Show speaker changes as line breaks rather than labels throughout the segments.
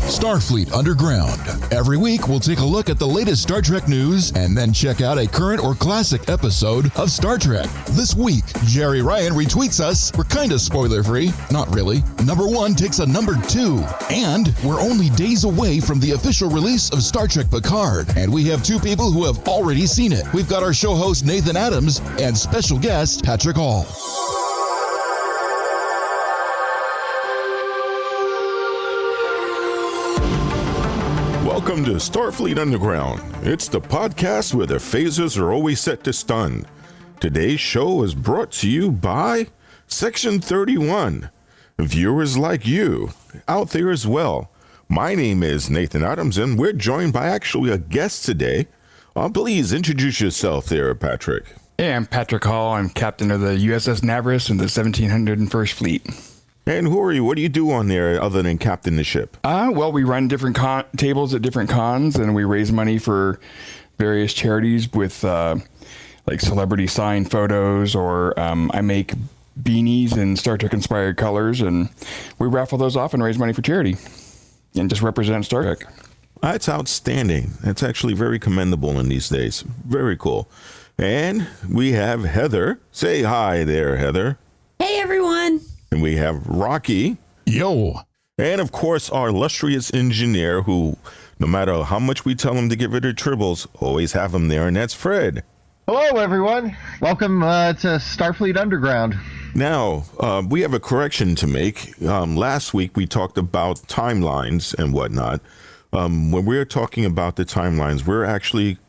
Starfleet Underground. Every week, we'll take a look at the latest Star Trek news and then check out a current or classic episode of Star Trek. This week, Jeri Ryan retweets us. We're kind of spoiler-free. Not really. Number 1 takes a number 2. And we're only days away from the official release of Star Trek Picard. And we have 2 people who have already seen it. We've got our show host, Nathan Adams, and special guest, Patrick Hall.
Welcome to Starfleet Underground. It's the podcast where the phasers are always set to stun. Today's show is brought to you by Section 31. Viewers like you, out there as well. My name is Nathan Adams, and we're joined by actually a guest today. Please introduce yourself there, Patrick.
Hey, I'm Patrick Hall. I'm captain of the USS Navarus in the 1701st Fleet.
And who are you? What do you do on there other than captain the ship?
Well, we run different tables at different cons, and we raise money for various charities with like celebrity signed photos, or I make beanies in Star Trek inspired colors, and we raffle those off and raise money for charity and just represent Star Trek.
That's outstanding. That's actually very commendable in these days. Very cool. And we have Heather. Say hi there, Heather.
Hey, everyone.
And we have Rocky.
Yo.
And of course, our illustrious engineer who, no matter how much we tell him to get rid of tribbles, always have him there, and that's Fred.
Hello, everyone. Welcome to Starfleet Underground.
Now, we have a correction to make. Last week, we talked about timelines and whatnot. When we're talking about the timelines, we're actually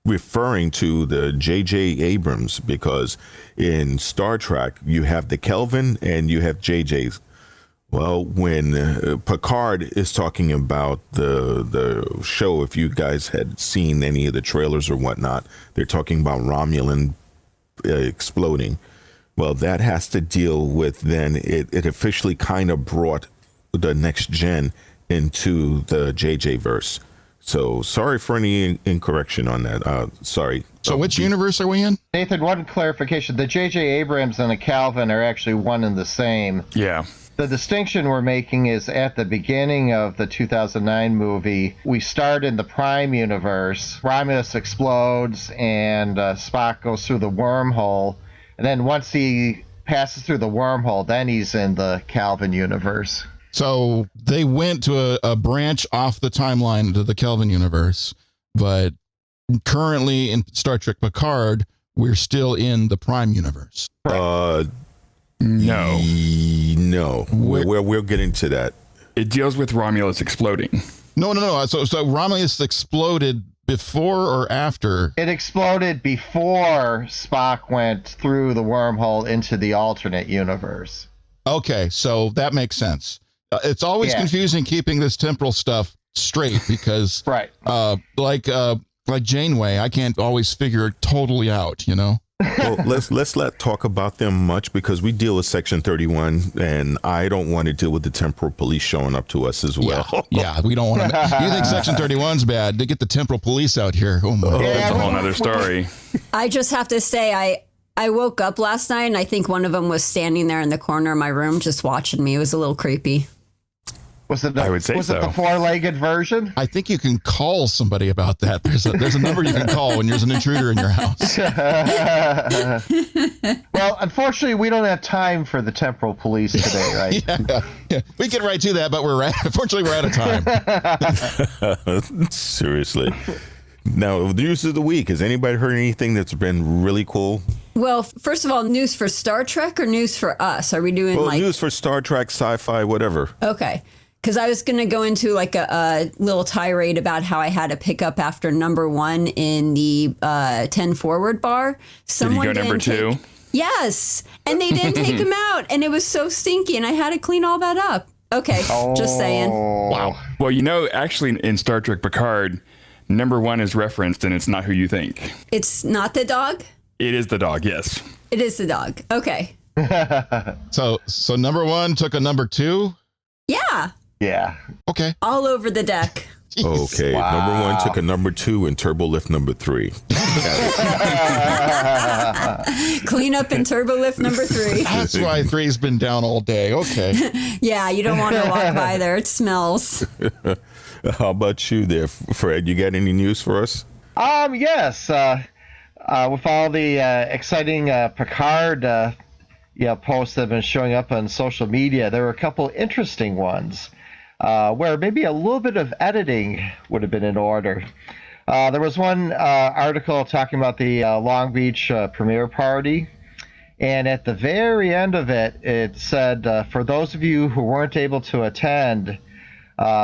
referring to the J.J. Abrams, because in Star Trek, you have the Kelvin and you have J.J.'s. Well, when Picard is talking about the show, if you guys had seen any of the trailers or whatnot, they're talking about Romulan exploding. Well, that has to deal with then it officially kind of brought the next gen into the J.J. verse. So sorry for any incorrection on that. Sorry.
So which universe are we in?
Nathan, one clarification. The J.J. Abrams and the Calvin are actually one and the same.
Yeah.
The distinction we're making is at the beginning of the 2009 movie, we start in the Prime universe. Romulus explodes and Spock goes through the wormhole. And then once he passes through the wormhole, then he's in the Calvin universe.
So they went to a branch off the timeline to the Kelvin universe, but currently in Star Trek Picard, we're still in the Prime universe.
No.
No. We'll get into that.
It deals with Romulus exploding.
No. So Romulus exploded before or after?
It exploded before Spock went through the wormhole into the alternate universe.
Okay, so that makes sense. It's always confusing keeping this temporal stuff straight because,
right?
Like Janeway, I can't always figure it totally out. You know.
Well, let's not talk about them much because we deal with Section 31, and I don't want to deal with the temporal police showing up to us as well.
Yeah, we don't want to. You think Section 31's bad? They get the temporal police out here. Oh my!
That's a whole other story.
I just have to say, I woke up last night and I think one of them was standing there in the corner of my room just watching me. It was a little creepy.
Was it
I would say so.
It the four-legged version?
I think you can call somebody about that. There's a number you can call when there's an intruder in your house.
Well, unfortunately, we don't have time for the temporal police today, right?
Yeah. We get right to that, but unfortunately we're out of time.
Seriously. Now, the news of the week. Has anybody heard anything that's been really cool?
Well, first of all, news for Star Trek or news for us? Are we doing
news for Star Trek, sci-fi, whatever?
Okay. Because I was going to go into like a little tirade about how I had to pick up after number 1 in the 10 forward bar.
Someone did he go number 2?
Yes. And they didn't take him out. And it was so stinky. And I had to clean all that up. Okay. Just saying.
Wow. Well, actually in Star Trek Picard, number 1 is referenced and it's not who you think.
It's not the dog?
It is the dog, yes.
It is the dog. Okay.
So number 1 took a number 2?
Yeah.
Yeah.
Okay.
All over the deck.
Okay,
Wow.
number 1 took a number 2 and turbo lift number 3.
Clean up and turbo lift number 3.
That's why 3's been down all day. Okay.
Yeah, you don't want to walk by there. It smells.
How about you there, Fred? You got any news for us?
Yes. With all the exciting Picard posts that have been showing up on social media, there were a couple interesting ones where maybe a little bit of editing would have been in order. There was one article talking about the Long Beach premiere party, and at the very end of it, it said, for those of you who weren't able to attend,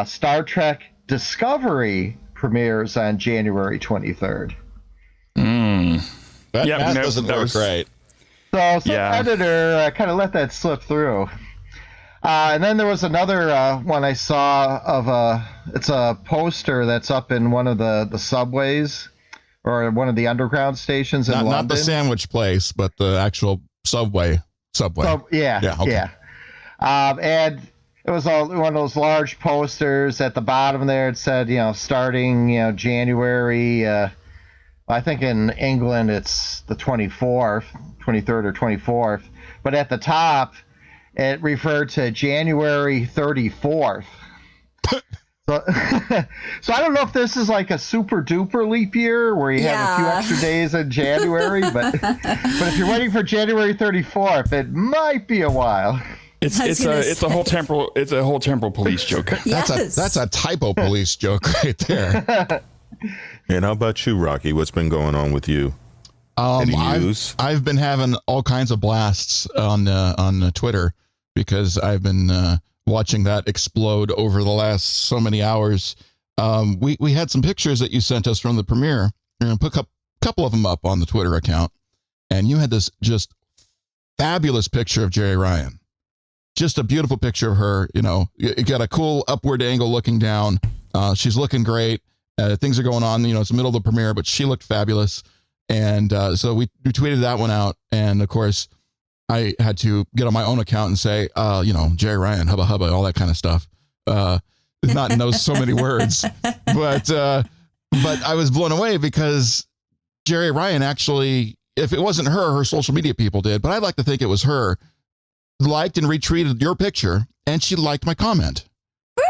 Star Trek Discovery premieres on January 23rd.
That
Yeah,
math
no,
doesn't
that
work
was-
right.
So some
Yeah.
editor kind of let that slip through. And then there was another one I saw of it's a poster that's up in one of the subways or one of the underground stations in
Not
London.
the sandwich place, but the actual subway.
So, yeah.
okay.
And it was one of those large posters at the bottom there. It said, starting, January, I think in England it's the 23rd or 24th. But at the top, it referred to January 34th. So I don't know if this is like a super duper leap year where you have a few
Yeah.
extra days in January, but if you're waiting for January 34th, it might be a while.
It's
I was gonna
a whole temporal police joke.
Yes.
That's a typo police joke right there.
And how about you, Rocky? What's been going on with you? Any news?
I've been having all kinds of blasts on Twitter because I've been watching that explode over the last so many hours. We had some pictures that you sent us from the premiere, and put a couple of them up on the Twitter account, and you had this just fabulous picture of Jeri Ryan. Just a beautiful picture of her. You got a cool upward angle looking down. She's looking great. Things are going on. It's the middle of the premiere, but she looked fabulous. And so we tweeted that one out. And of course, I had to get on my own account and say, Jeri Ryan, hubba hubba, all that kind of stuff. Not in those so many words, but I was blown away because Jeri Ryan actually, if it wasn't her social media people did, but I'd like to think it was her, liked and retweeted your picture, and she liked my comment.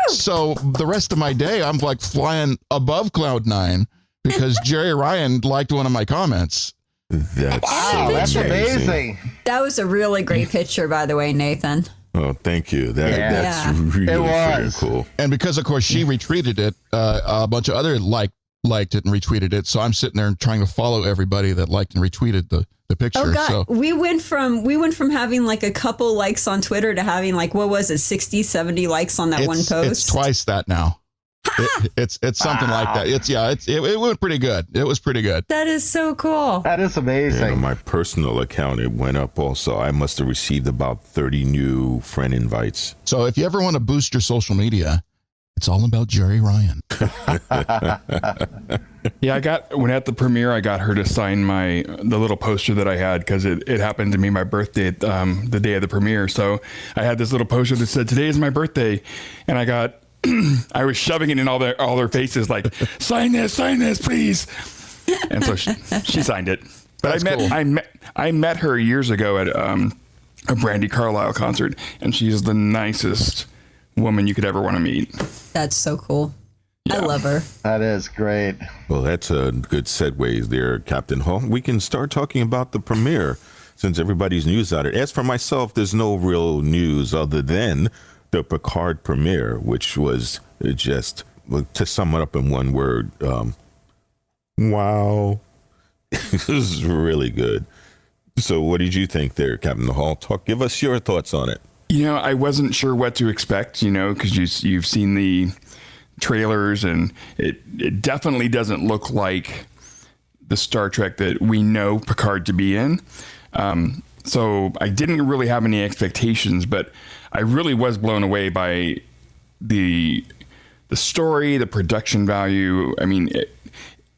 So the rest of my day, I'm like flying above cloud 9 because Jeri Ryan liked one of my comments.
That's
Wow,
so
that's amazing.
That was a really great picture, by the way, Nathan.
Oh, thank you. That's
Yeah.
really
It
freaking
was.
cool.
And because, of course, she retweeted it, a bunch of other liked it and retweeted it. So I'm sitting there and trying to follow everybody that liked and retweeted the picture.
Oh God,
So
we went from having like a couple likes on Twitter to having like, what was it, 60, 70 likes on that one post?
It's twice that now. It's something like that. It went pretty good. It was pretty good.
That is so cool.
That is
And
amazing.
on my personal account, it went up also. I must have received about 30 new friend invites.
So if you ever want to boost your social media, it's all about Jeri Ryan.
Yeah, when at the premiere, I got her to sign the little poster that I had because it happened to be my birthday the day of the premiere. So I had this little poster that said, "Today is my birthday," and I was shoving it in all their faces, like, sign this, please. And so she signed it. But
That's
I met her years ago at a Brandy Carlisle concert, and she's the nicest woman you could ever want to meet.
That's so cool. I love her.
That is great.
Well, that's a good segue there, Captain Hall. We can start talking about the premiere since everybody's news on it. As for myself, there's no real news other than the Picard premiere, which was just, to sum it up in one word, wow. It was really good. So what did you think there, Captain Hall? Give us your thoughts on it.
I wasn't sure what to expect, because you've seen the trailers, and it definitely doesn't look like the Star Trek that we know Picard to be in. So I didn't really have any expectations, but I really was blown away by the story, the production value. I mean,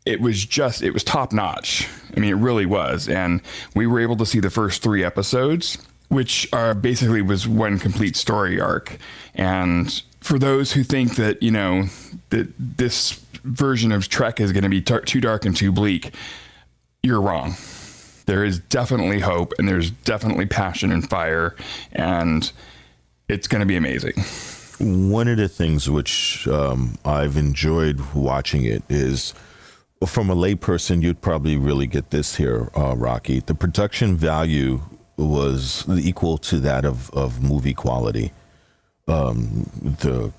it was top notch. I mean, it really was. And we were able to see the first 3 episodes, which basically was one complete story arc. And for those who think that, that this version of Trek is going to be too dark and too bleak, you're wrong. There is definitely hope, and there's definitely passion and fire, and it's going to be amazing.
One of the things which I've enjoyed watching it is, from a layperson, you'd probably really get this here, Rocky. The production value was equal to that of movie quality. The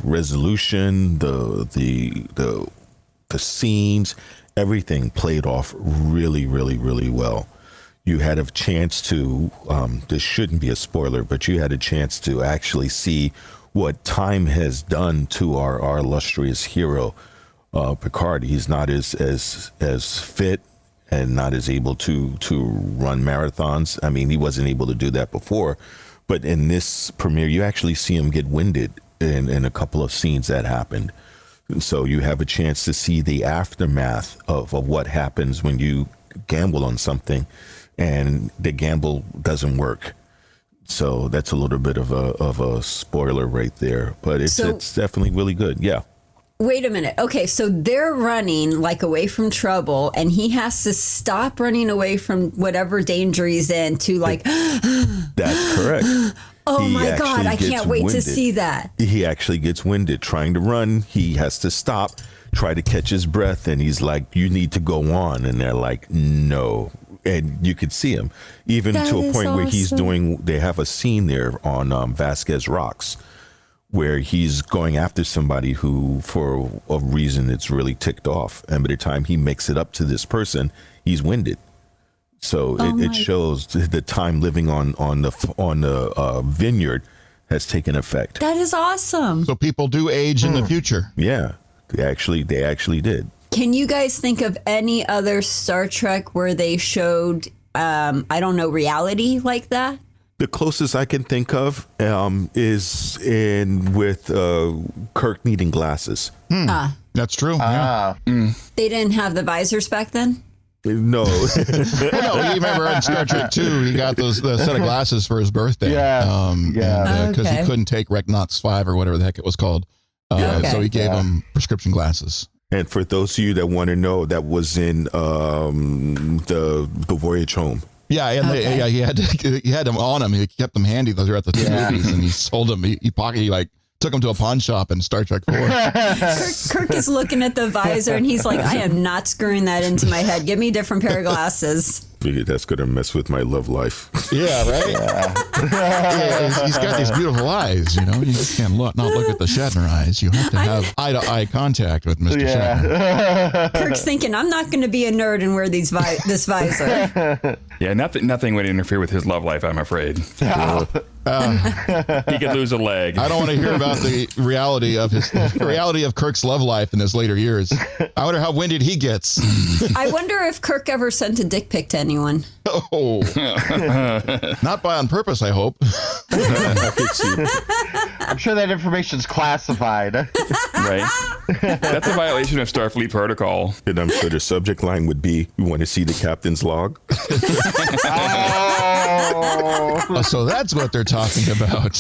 resolution, the scenes, everything played off really, really, really well. You had a chance to, this shouldn't be a spoiler, but you had a chance to actually see what time has done to our illustrious hero, Picard. He's not as fit and not as able to run marathons. I mean, he wasn't able to do that before, but in this premiere, you actually see him get winded in a couple of scenes that happened. So you have a chance to see the aftermath of what happens when you gamble on something and the gamble doesn't work. So that's a little bit of a spoiler right there, but it's definitely really good. Yeah.
Wait a minute. Okay, so they're running like away from trouble, and he has to stop running away from whatever danger he's in to like.
That's correct.
Oh my God, I can't wait to see that.
He actually gets winded trying to run. He has to stop, try to catch his breath, and he's like, "You need to go on." And they're like, "No." And you could see him even to a point where he's they have a scene there on Vasquez Rocks where he's going after somebody who, for a reason, it's really ticked off. And by the time he makes it up to this person, he's winded. So it shows the time living on the vineyard has taken effect.
That is awesome.
So people do age in the future.
Yeah, they actually did.
Can you guys think of any other Star Trek where they showed, reality like that?
The closest I can think of is with Kirk needing glasses.
That's true. Yeah.
They didn't have the visors back then?
No.
Well, you remember in Star Trek 2, he got the set of glasses for his birthday.
Yeah.
Because he couldn't take Recnox 5 or whatever the heck it was called. So he gave him prescription glasses.
And for those of you that want to know, that was in the Voyage Home.
Yeah, and he had them on him. He kept them handy throughout the two movies, and he sold them. He took them to a pawn shop in Star Trek 4.
Kirk is looking at the visor, and he's like, "I am not screwing that into my head. Give me a different pair of glasses."
Figured that's going to mess with my love life.
Yeah, right? Yeah, he's got these beautiful eyes, You just can't not look at the Shatner eyes. You have to have eye-to-eye contact with Mr. Shatner.
Kirk's thinking, I'm not going to be a nerd and wear this visor.
Yeah, nothing would interfere with his love life, I'm afraid. He could lose a leg.
I don't want to hear about the reality of Kirk's love life in his later years. I wonder how winded he gets.
I wonder if Kirk ever sent a dick pic to anyone.
Oh, not on purpose, I hope.
I'm sure that information's classified.
Right? That's a violation of Starfleet protocol.
And I'm sure the subject line would be, "We want to see the captain's log."
So that's what they're talking about.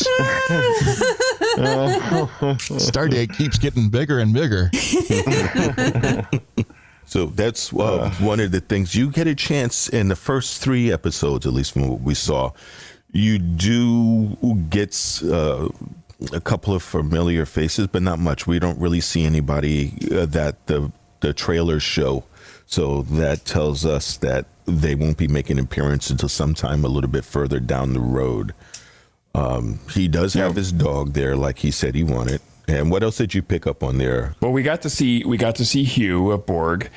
Stardate keeps getting bigger and bigger.
So that's one of the things. You get a chance in the first 3 episodes, at least from what we saw. You do get a couple of familiar faces, but not much. We don't really see anybody that the trailers show. So that tells us that they won't be making an appearance until sometime a little bit further down the road. He does have his dog there, like he said he wanted. And what else did you pick up on there?
Well, we got to see Hugh of Borg.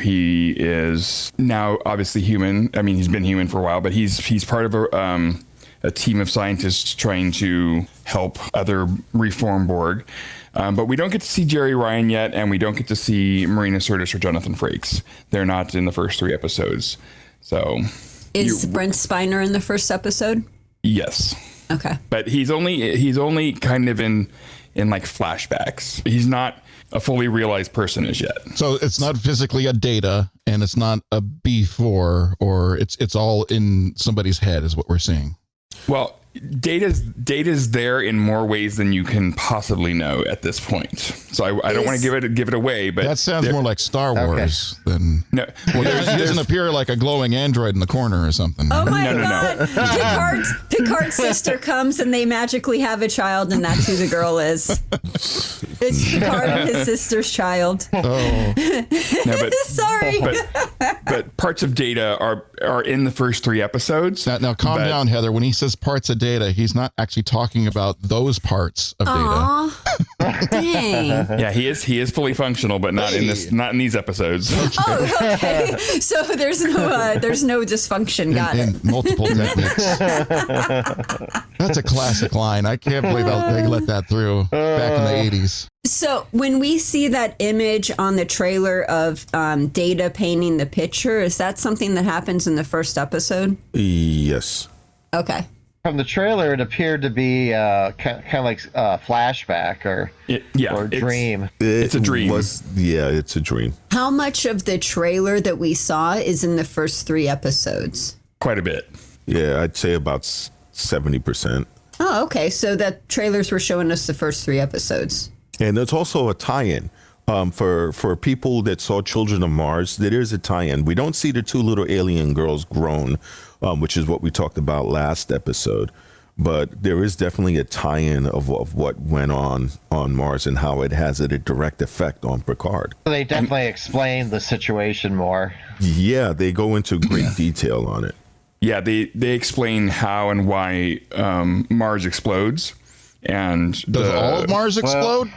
He is now obviously human. I mean, he's been human for a while, but he's part of a team of scientists trying to help other reform Borg. But we don't get to see Jeri Ryan yet, and we don't get to see Marina Sirtis or Jonathan Frakes. They're not in the first 3 episodes. So,
is Brent Spiner in the first episode?
Yes.
Okay.
But he's only kind of in like flashbacks. He's not a fully realized person as yet.
So it's not physically a Data, and it's not a B4, or it's all in somebody's head, is what we're seeing.
Well, Data's there in more ways than you can possibly know at this point. So I don't want to give it away, but
that sounds more like Star Wars than.
No.
Well, he doesn't appear like a glowing android in the corner or something.
Oh my
No.
God! Picard's sister comes and they magically have a child, and that's who the girl is. It's Picard and his sister's child.
Oh,
No, but
Sorry.
but parts of Data are in the first 3 episodes.
now calm down, Heather. When he says parts of Data, he's not actually talking about those parts of Data.
Aw. Dang.
Yeah, he is fully functional, but not in these episodes.
Oh, okay. So there's no dysfunction. Got it.
In multiple techniques. That's a classic line. I can't believe they let that through back in the 80s.
So when we see that image on the trailer of Data painting the picture, is that something that happens in the first episode?
Yes.
Okay.
From the trailer, it appeared to be kind of like a flashback or dream.
It's a dream.
It's a dream.
How much of the trailer that we saw is in the first 3 episodes?
Quite a bit.
Yeah, I'd say about 70%.
Oh, okay. So that trailers were showing us the first 3 episodes.
And there's also a tie-in. For people that saw Children of Mars, there is a tie-in. We don't see the 2 little alien girls grown, which is what we talked about last episode. But there is definitely a tie-in of what went on Mars and how it has a direct effect on Picard.
They definitely explain the situation more.
Yeah, they go into great detail on it.
Yeah, they explain how and why Mars explodes. And
Does all of Mars explode?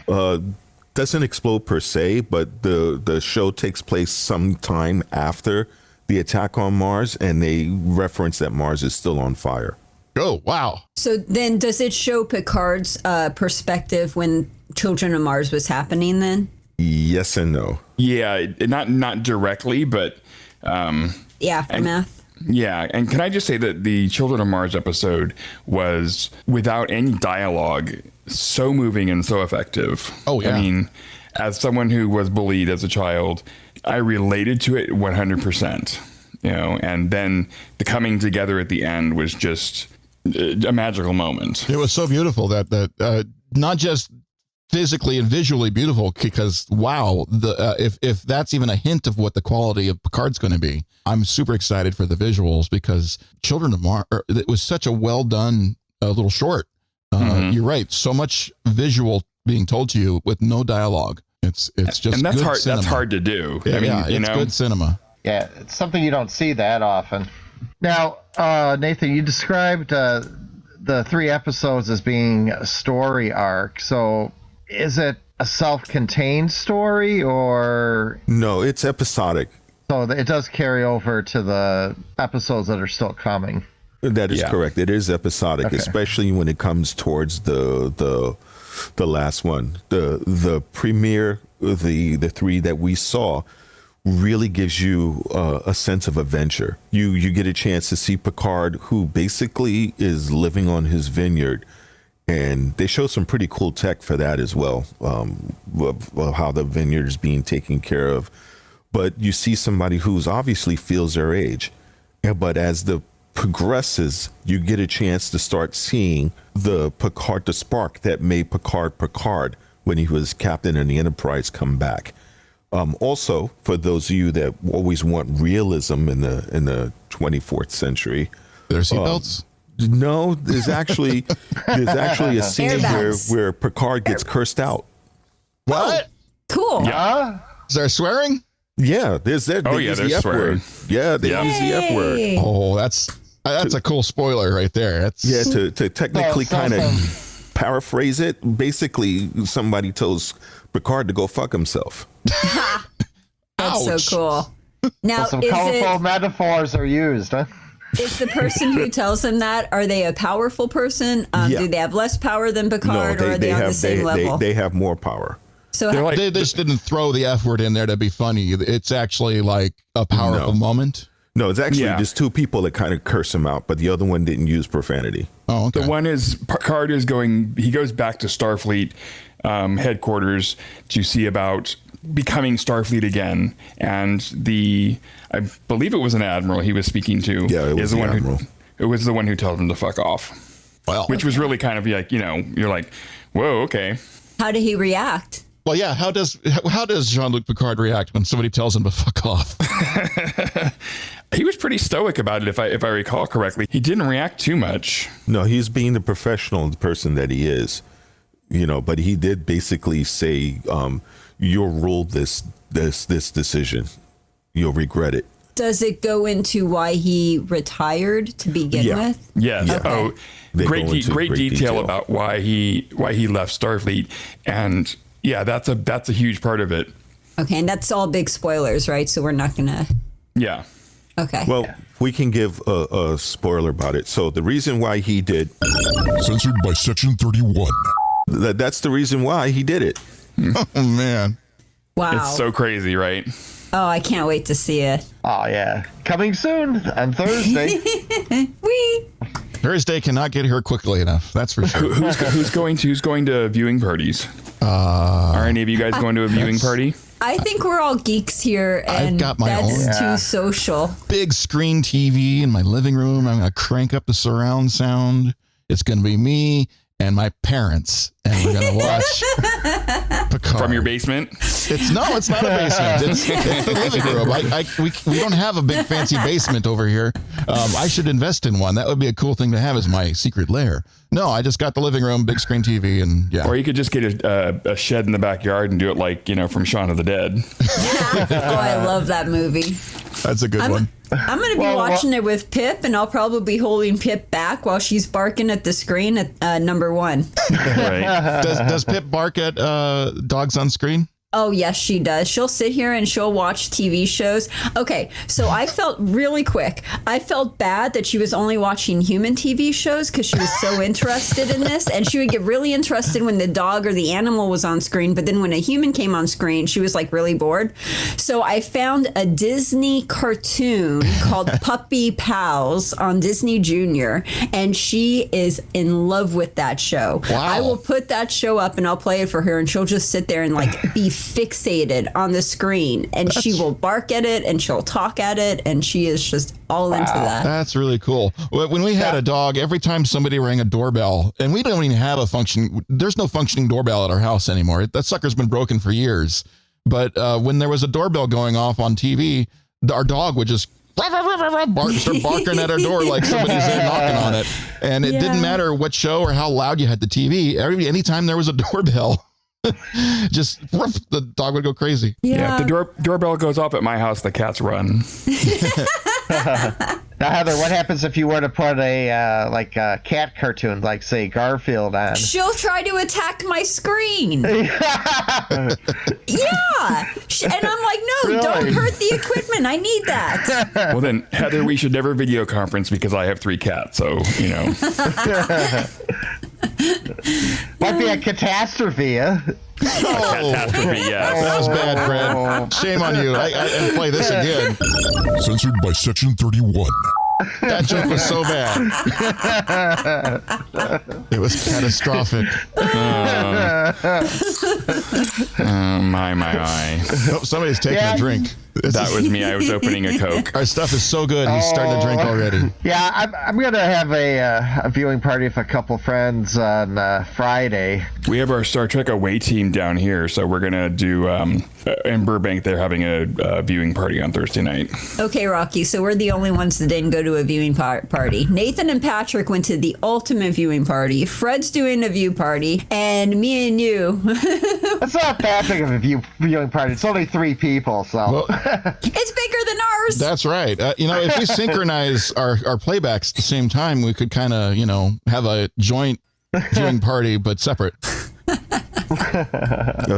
Doesn't explode per se, but the show takes place sometime after the attack on Mars, and they reference that Mars is still on fire.
Oh, wow.
So then does it show Picard's perspective when Children of Mars was happening then?
Yes and no.
Yeah, not directly, but
The aftermath?
yeah. And can I just say that the Children of Mars episode was, without any dialogue, so moving and so effective.
Oh, yeah.
I mean, as someone who was bullied as a child, I related to it 100%. And then the coming together at the end was just a magical moment.
It was so beautiful that not just physically and visually beautiful, because wow, if that's even a hint of what the quality of Picard's going to be, I'm super excited for the visuals, because Children of Mars, it was such a well done little short. You're right, so much visual being told to you with no dialogue. It's just,
and that's
good
hard.
cinema.
That's hard to do.
Yeah,
I mean,
it's good cinema.
Yeah, it's something you don't see that often. Now, Nathan, you described the 3 episodes as being a story arc. So is it a self-contained story, or?
No, it's episodic.
So it does carry over to the episodes that are still coming.
That is correct. It is episodic,
Okay.
especially when it comes towards the last one. The premiere, the 3 that we saw, really gives you a sense of adventure. You get a chance to see Picard, who basically is living on his vineyard, and they show some pretty cool tech for that as well, of how the vineyard is being taken care of. But you see somebody who's obviously feels their age, but as the progresses, you get a chance to start seeing the Picard, the spark that made Picard when he was captain in the Enterprise, come back. Also, for those of you that always want realism in the 24th century,
There's seatbelts.
no, there's actually a scene
Airbags.
where Picard gets cursed out.
What?
Cool.
Is there swearing?
Yeah, there's that.
Oh,
They
yeah,
use the
there's
F
swearing.
word. Yeah, they use the F word.
Yay.
Oh, that's a cool spoiler right there. That's
Yeah, to technically
Well,
kind of paraphrase it, basically somebody tells Picard to go fuck himself.
That's
Ouch.
so cool. Now,
Some
is
colorful metaphors are used, huh?
the person who tells him that, are they a powerful person?
Yeah.
Do they have less power than Picard, or are they on the same level?
They have more power.
So
They're like,
they just didn't throw the F word in there to be funny. It's actually like a powerful moment.
No, it's actually
Yeah.
just 2 people that kind of curse him out, but the other one didn't use profanity.
Oh, okay.
the one is Picard he goes back to Starfleet headquarters to see about becoming Starfleet again, and I believe it was an admiral he was speaking to.
Yeah, it was
is
the admiral.
It was the one who told him to fuck off.
Well,
which was really kind of like, you're like, whoa, okay.
How did he react?
well, yeah. How does Jean-Luc Picard react when somebody tells him to fuck off?
He was pretty stoic about it, if I recall correctly. He didn't react too much.
No, he's being the professional person that he is, but he did basically say, you'll rule this decision. You'll regret it.
Does it go into why he retired to begin with?
Yes.
Yeah.
Okay. Oh,
They
great
go into great
detail
detail
about why he left Starfleet, and yeah, that's a huge part of it.
Okay, and that's all big spoilers, right? So we're not gonna.
Yeah.
Okay.
Well, we can give a spoiler about it. So the reason why he did,
Censored by Section 31.
that's the reason why he did it.
Oh, man.
Wow.
It's so crazy, right?
Oh, I can't wait to see it.
Oh, yeah. Coming soon on Thursday.
Wee.
Thursday cannot get here quickly enough. That's for sure.
Who's going to viewing parties? Are any of you guys going to a viewing party?
I think we're all geeks here,
I've
and
got my
that's
own.
too social.
Big screen TV in my living room. I'm going to crank up the surround sound. It's going to be me and my parents, and we're going to watch Picard.
From your basement?
It's not a basement. It's the living room. We don't have a big fancy basement over here. I should invest in one. That would be a cool thing to have as my secret lair. No, I just got the living room, big screen TV, and yeah.
Or you could just get a shed in the backyard and do it like, from Shaun of the Dead.
Oh, I love that movie.
That's a good one.
I'm going to be watching it with Pip, and I'll probably be holding Pip back while she's barking at the screen at number 1.
Right.
Does Pip bark at dogs on screen?
Oh, yes, she does. She'll sit here and she'll watch TV shows. Okay, so I felt I felt bad that she was only watching human TV shows because she was so interested in this. And she would get really interested when the dog or the animal was on screen. But then when a human came on screen, she was like really bored. So I found a Disney cartoon called Puppy Pals on Disney Junior. And she is in love with that show.
Wow.
I will put that show up and I'll play it for her. And she'll just sit there and like be fixated on the screen, and she will bark at it and she'll talk at it, and she is just all into that.
That's really cool. When we had a dog, every time somebody rang a doorbell, and we don't even have there's no functioning doorbell at our house anymore. That sucker's been broken for years. But when there was a doorbell going off on TV, our dog would just start barking at our door like somebody's there knocking on it. And it didn't matter what show or how loud you had the TV. Anytime there was a doorbell, just the dog would go crazy.
Yeah, if the doorbell goes off at my house, the cats run.
Now, Heather, what happens if you were to put a cat cartoon, like, say, Garfield on?
She'll try to attack my screen. Yeah. And I'm like, no,
Really?
don't hurt the equipment. I need that.
Well, then, Heather, we should never video conference because I have 3 cats. So,
Might be a catastrophe, huh?
Catastrophe, yes.
That was bad, Fred. Shame on you. I play this again. Censored by Section 31. That joke was so bad. It was catastrophic.
My.
Oh, somebody's taking a drink.
That was me. I was opening a Coke.
Our stuff is so good. He's starting to drink already.
Yeah, I'm going to have a viewing party with a couple friends on Friday.
We have our Star Trek away team down here, so we're going to do, in Burbank, they're having a viewing party on Thursday night.
Okay, Rocky, so we're the only ones that didn't go to a viewing party. Nathan and Patrick went to the ultimate viewing party. Fred's doing a view party, and me and you.
It's not that big of a viewing party. It's only 3 people, so.
Well,
It's bigger than ours.
that's right. If we synchronize our playbacks at the same time, we could kind of, have a joint viewing party, but separate.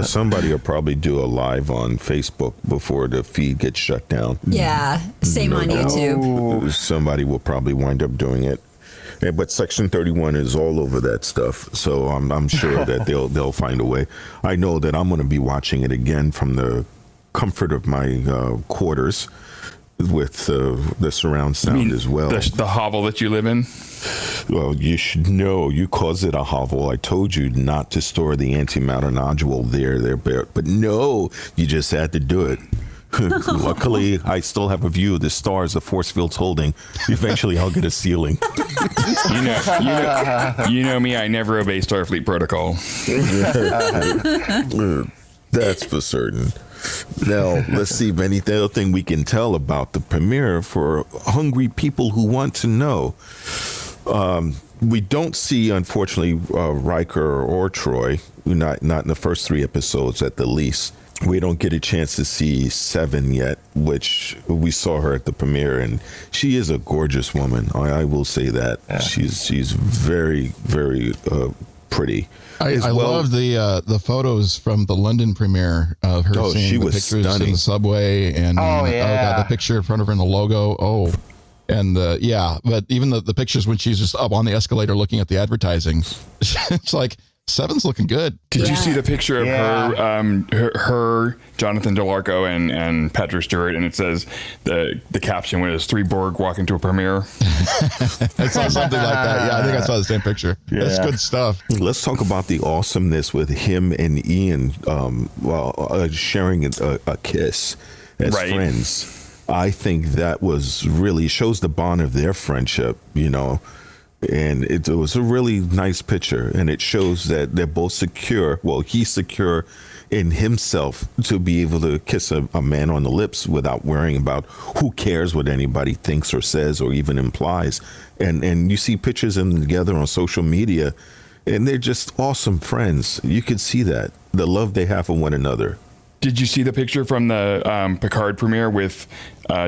Somebody will probably do a live on Facebook before the feed gets shut down.
Yeah, same on YouTube.
Somebody will probably wind up doing it. But Section 31 is all over that stuff, so I'm sure that they'll find a way. I know that I'm going to be watching it again from the comfort of my quarters with the surround sound as well.
The hovel that you live in?
Well, you should know. You cause it a hovel. I told you not to store the antimatter nodule there, but no, you just had to do it. Luckily, I still have a view of the stars the force field's holding. Eventually, I'll get a ceiling.
You know me. I never obey Starfleet protocol.
That's for certain. Now, let's see if any other thing we can tell about the premiere for hungry people who want to know. We don't see, unfortunately, Riker or Troy, not in the first 3 episodes at the least. We don't get a chance to see Seven yet, which we saw her at the premiere, and she is a gorgeous woman. I will say that. Yeah. She's very, very pretty.
I love the photos from the London premiere of her seeing the pictures
stunning.
in the subway, and the picture in front of her and the logo. And but even the pictures when she's just up on the escalator looking at the advertising, it's like Seven's looking good.
Did you see the picture of her, Jonathan Delarco, and Patrick Stewart, and it says the caption was 3 Borg walk into a premiere?
I saw something like that. Yeah, I think I saw the same picture. Yeah. That's good stuff.
Let's talk about the awesomeness with him and Ian sharing a kiss as friends. I think that was really shows the bond of their friendship, and it was a really nice picture, and it shows that they're both secure. Well, he's secure in himself to be able to kiss a man on the lips without worrying about who cares what anybody thinks or says or even implies. And you see pictures of them together on social media, and they're just awesome friends. You can see that, the love they have for one another.
Did you see the picture from the Picard premiere with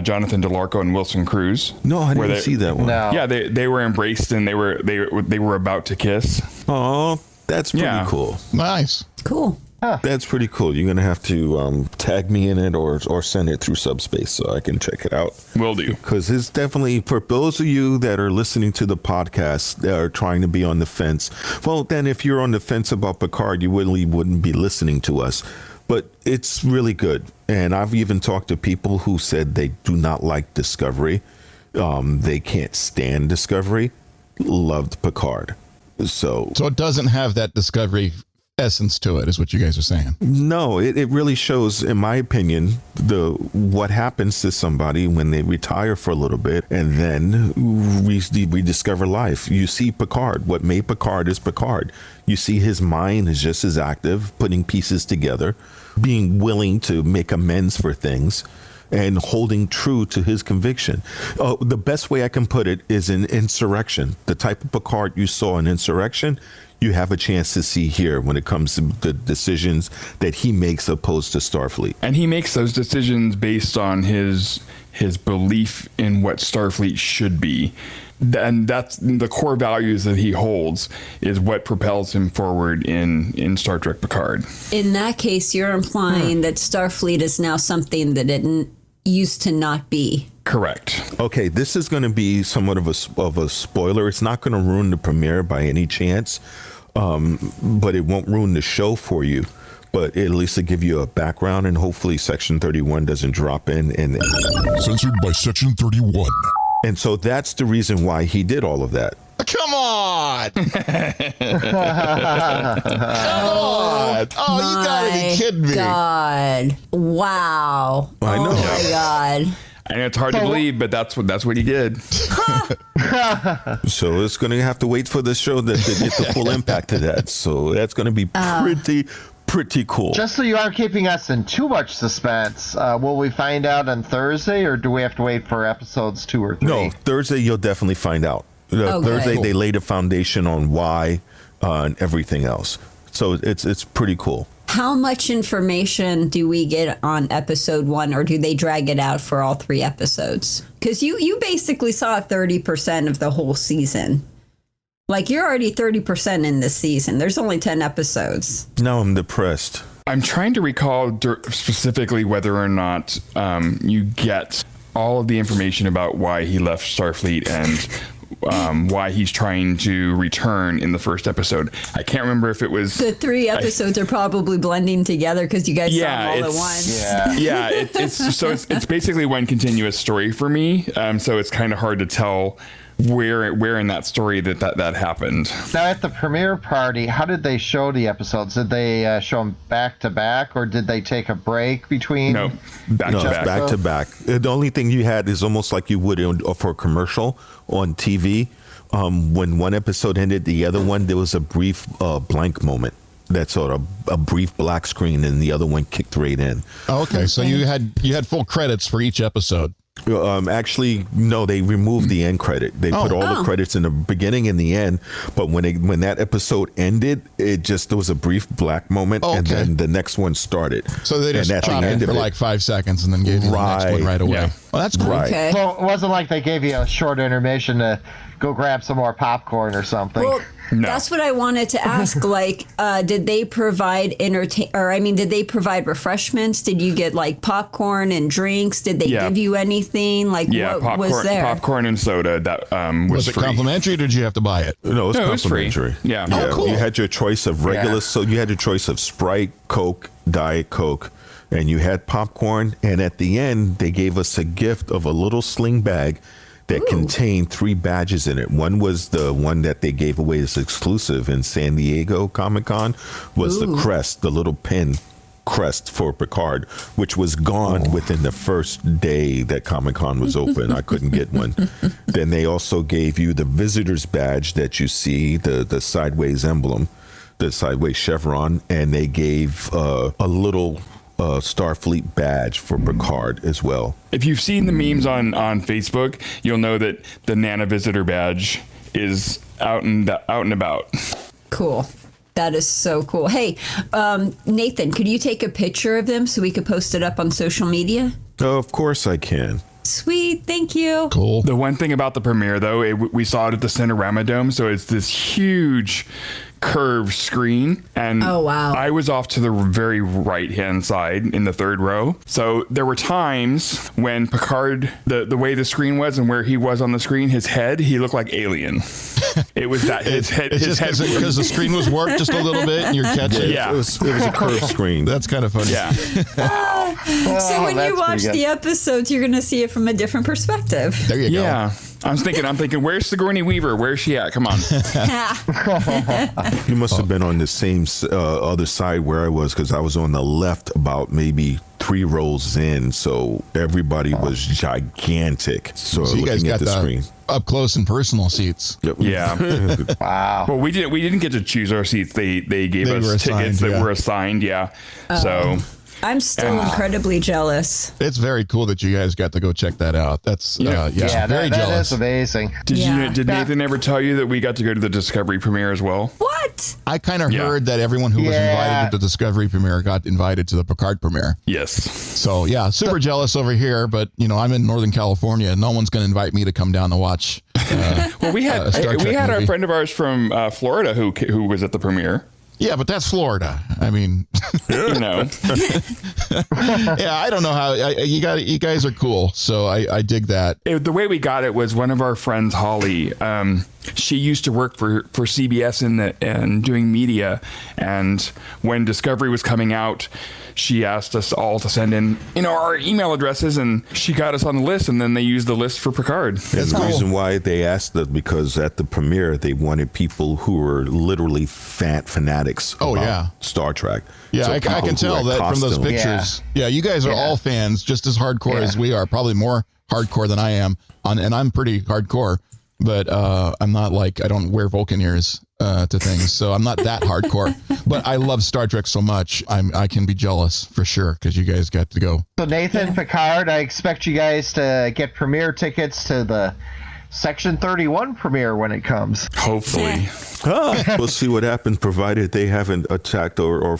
Jonathan Delarco and Wilson Cruz?
No, I didn't see that one.
No. Yeah, they were embraced and they were about to kiss.
Oh, that's pretty cool.
Nice.
Cool.
Huh.
That's pretty cool. You're going to have to tag me in it or send it through Subspace so I can check it out.
Will do.
Because it's definitely, for those of you that are listening to the podcast that are trying to be on the fence, well, then if you're on the fence about Picard, you really wouldn't be listening to us. But it's really good. And I've even talked to people who said they do not like Discovery. They can't stand Discovery. Loved Picard. So
it doesn't have that Discovery essence to it, is what you guys are saying.
No, it really shows, in my opinion, what happens to somebody when they retire for a little bit and then rediscover life. You see Picard. What made Picard is Picard. You see his mind is just as active, putting pieces together, being willing to make amends for things, and holding true to his conviction. The best way I can put it is in Insurrection. The type of Picard you saw in Insurrection, you have a chance to see here when it comes to the decisions that he makes opposed to Starfleet.
And he makes those decisions based on his belief in what Starfleet should be. And that's the core values that he holds is what propels him forward in Star Trek Picard. In
that case, you're implying that Starfleet is now something that it used to not be.
Correct.
Okay, this is going to be somewhat of a spoiler. It's not going to ruin the premiere by any chance, but it won't ruin the show for you. But at least to give you a background, and hopefully Section 31 doesn't drop in.
Censored by Section 31.
And so that's the reason why he did all of that.
Come on! Come on! Oh, you gotta be kidding me!
God! Wow!
I know.
Oh my God!
I know it's hard to believe, but that's what he did.
So it's going to have to wait for the show to get the full impact of that. So that's going to be pretty cool.
Just so you aren't keeping us in too much suspense, will we find out on Thursday, or do we have to wait for episodes 2 or 3?
No, Thursday you'll definitely find out. Thursday they laid a foundation on why and everything else. So it's pretty cool.
How much information do we get on episode 1, or do they drag it out for all 3 episodes? Because you basically saw 30% of the whole season. Like, you're already 30% in this season. There's only 10 episodes.
Now I'm depressed.
I'm trying to recall specifically whether or not you get all of the information about why he left Starfleet and why he's trying to return in the first episode. I can't remember if it was...
The 3 episodes are probably blending together because you guys saw them all at once.
It's basically one continuous story for me. So it's kind of hard to tell where in that story that happened.
Now, at the premiere party, how did they show the episodes? Did they show them back to back, or did they take a break between?
No, back
to back. The only thing you had is almost like you would for a commercial on TV. When one episode ended, the other one, there was a brief blank moment. That's sort of a brief black screen, and the other one kicked right in.
Oh, okay, so you had full credits for each episode.
Actually, no, they removed the end credit. They put all the credits in the beginning and the end. But when that episode ended, there was a brief black moment, and then the next one started.
So they just chopped it for like 5 seconds and then gave you the next one right away. Yeah. Well, that's cool.
Right.
Okay.
So it wasn't like they gave you a short intermission to go grab some more popcorn or something.
Well,
No.
that's what I wanted to ask. Like, did they provide did they provide refreshments? Did you get like popcorn and drinks? Did they give you anything? Like, what was there?
Popcorn and soda. That
was it
free.
Complimentary, or did you have to buy it?
No, it was
free.
complimentary.
Yeah.
Yeah.
Cool.
You had your choice of regular. So you had your choice of Sprite, Coke, Diet Coke, and you had popcorn. And at the end, they gave us a gift of a little sling bag that contained 3 badges in it. One was the one that they gave away as exclusive in San Diego Comic-Con, was the crest, the little pin crest for Picard, which was gone within the first day that Comic-Con was open. I couldn't get one. Then they also gave you the visitor's badge that you see, the sideways emblem, the sideways chevron, and they gave a little Starfleet badge for Picard as well.
If you've seen the memes on Facebook, you'll know that the Nana Visitor badge is out and about.
Cool. That is so cool. Hey, Nathan, could you take a picture of them so we could post it up on social media?
Oh, of course I can.
Sweet. Thank you.
Cool.
The one thing about the premiere, though, we saw it at the Cinerama Dome, so it's this huge curved screen, and
oh wow,
I was off to the very right hand side in the 3rd row. So there were times when Picard, the way the screen was and where he was on the screen, his head, he looked like Alien. It was that his head
because the screen was warped just a little bit and you're catching.
Yeah.
It was a curved screen.
That's kind of funny.
Yeah.
So when you watch the episodes, you're going to see it from a different perspective.
There you go.
Yeah. I'm thinking, where's Sigourney Weaver? Where's she at? Come on.
You must have been on the same other side where I was, because I was on the left about maybe 3 rows in, so everybody was gigantic. So
you guys
looking
got
at the screen.
Up close and personal seats.
Yep.
Yeah.
Wow.
Well, we didn't get to choose our seats. They gave
They were
us tickets
assigned,
that were assigned. Yeah. So
I'm still incredibly jealous.
It's very cool that you guys got to go check that out. That's very
that
jealous.
is amazing.
Did Nathan ever tell you that we got to go to the Discovery premiere as well?
What?
I kind of heard that everyone who was invited to the Discovery premiere got invited to the Picard premiere.
Yes.
So yeah, super jealous over here, but I'm in Northern California. No one's going to invite me to come down to watch.
Well, we had
movie.
a friend of ours from Florida who was at the premiere.
Yeah, but that's Florida. I mean,
Yeah,
I don't know how you guys are cool. So I dig that.
the way we got it was one of our friends, Holly. She used to work for CBS and doing media, and when Discovery was coming out, she asked us all to send in our email addresses, and she got us on the list, and then they used the list for Picard.
And the reason why they asked that, because at the premiere they wanted people who were literally fanatics about Star Trek.
Yeah,
So
I can tell that from those
constantly-
pictures. Yeah, you guys are all fans, just as hardcore as we are. Probably more hardcore than I am, and I'm pretty hardcore. But I'm not I don't wear Vulcan ears to things, so I'm not that hardcore. But I love Star Trek so much, I can be jealous for sure, because you guys got to go.
So Nathan, Picard, I expect you guys to get premiere tickets to the Section 31 premiere when it comes.
Hopefully.
We'll see what happens, provided they haven't attacked or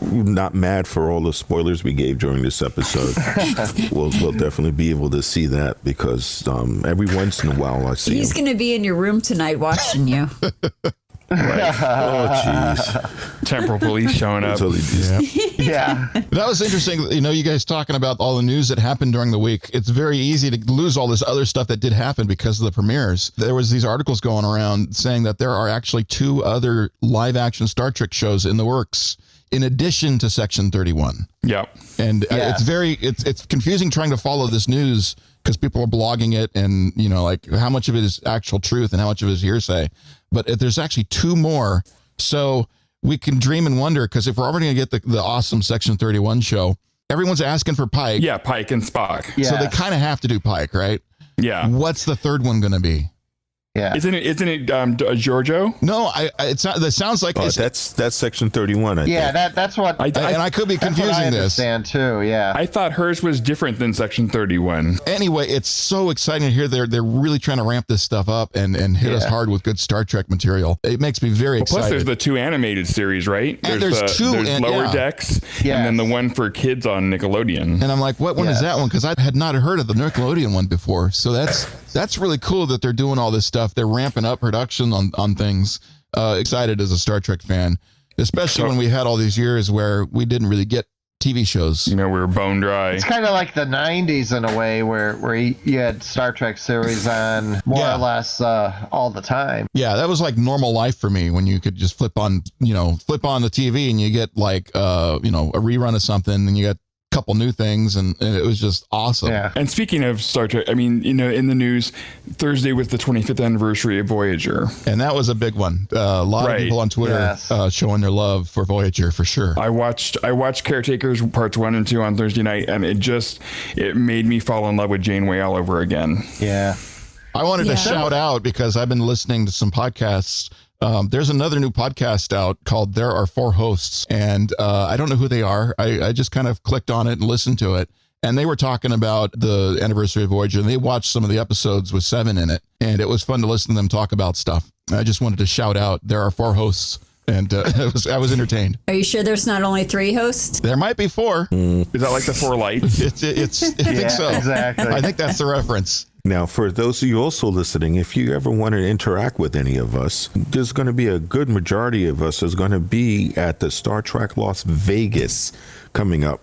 not mad for all the spoilers we gave during this episode. we'll definitely be able to see that, because every once in a while I see
He's going to be in your room tonight watching you.
Right. Oh, jeez.
Temporal police showing up.
Yeah.
That was interesting. You guys talking about all the news that happened during the week. It's very easy to lose all this other stuff that did happen because of the premieres. There was these articles going around saying that there are actually 2 other live action Star Trek shows in the works, in addition to Section 31.
Yep.
And it's confusing trying to follow this news, because people are blogging it, and like how much of it is actual truth and how much of it is hearsay. But there's actually 2 more, so we can dream and wonder, because if we're already going to get the awesome Section 31 show, everyone's asking for Pike.
Yeah, Pike and Spock.
Yeah.
So they kind of have to do Pike, right?
Yeah.
What's the third one going to be?
Yeah.
Isn't it Giorgio?
No, it's not. That sounds like
that's Section 31. I think.
That's what.
and I could be confusing
I
this.
understand too. Yeah.
I thought hers was different than Section 31.
Anyway, it's so exciting to hear they're really trying to ramp this stuff up and hit us hard with good Star Trek material. It makes me very excited.
Plus, there's the 2 animated series, right?
And there's 2,
there's Lower Decks, and then the one for kids on Nickelodeon.
And I'm like, what one is that one? Because I had not heard of the Nickelodeon one before. So that's really cool that they're doing all this stuff. They're ramping up production on things. Excited as a Star Trek fan, especially when we had all these years where we didn't really get TV shows.
We were bone dry.
It's kind of like the 90s in a way where you had Star Trek series on more or less all the time.
Yeah, that was like normal life for me, when you could just flip on the TV and you get like a rerun of something, and you got couple new things, and it was just awesome.
Yeah.
And speaking of Star Trek, I mean, in the news, Thursday was the 25th anniversary of Voyager.
And that was a big one. A lot of people on Twitter showing their love for Voyager, for sure.
I watched Caretakers parts 1 and 2 on Thursday night, and it made me fall in love with Janeway all over again.
Yeah.
I wanted to shout out, because I've been listening to some podcasts. There's another new podcast out called There Are 4 Hosts, and I don't know who they are. I just kind of clicked on it and listened to it, and they were talking about the anniversary of Voyager, and they watched some of the episodes with 7 in it, and it was fun to listen to them talk about stuff. I just wanted to shout out There Are 4 Hosts, and I was entertained.
Are you sure there's not only 3 hosts?
There might be 4.
Is that like the 4 lights?
I think so.
Exactly.
I think that's the reference.
Now, for those of you also listening, if you ever want to interact with any of us, there's going to be a good majority of us is going to be at the Star Trek Las Vegas coming up.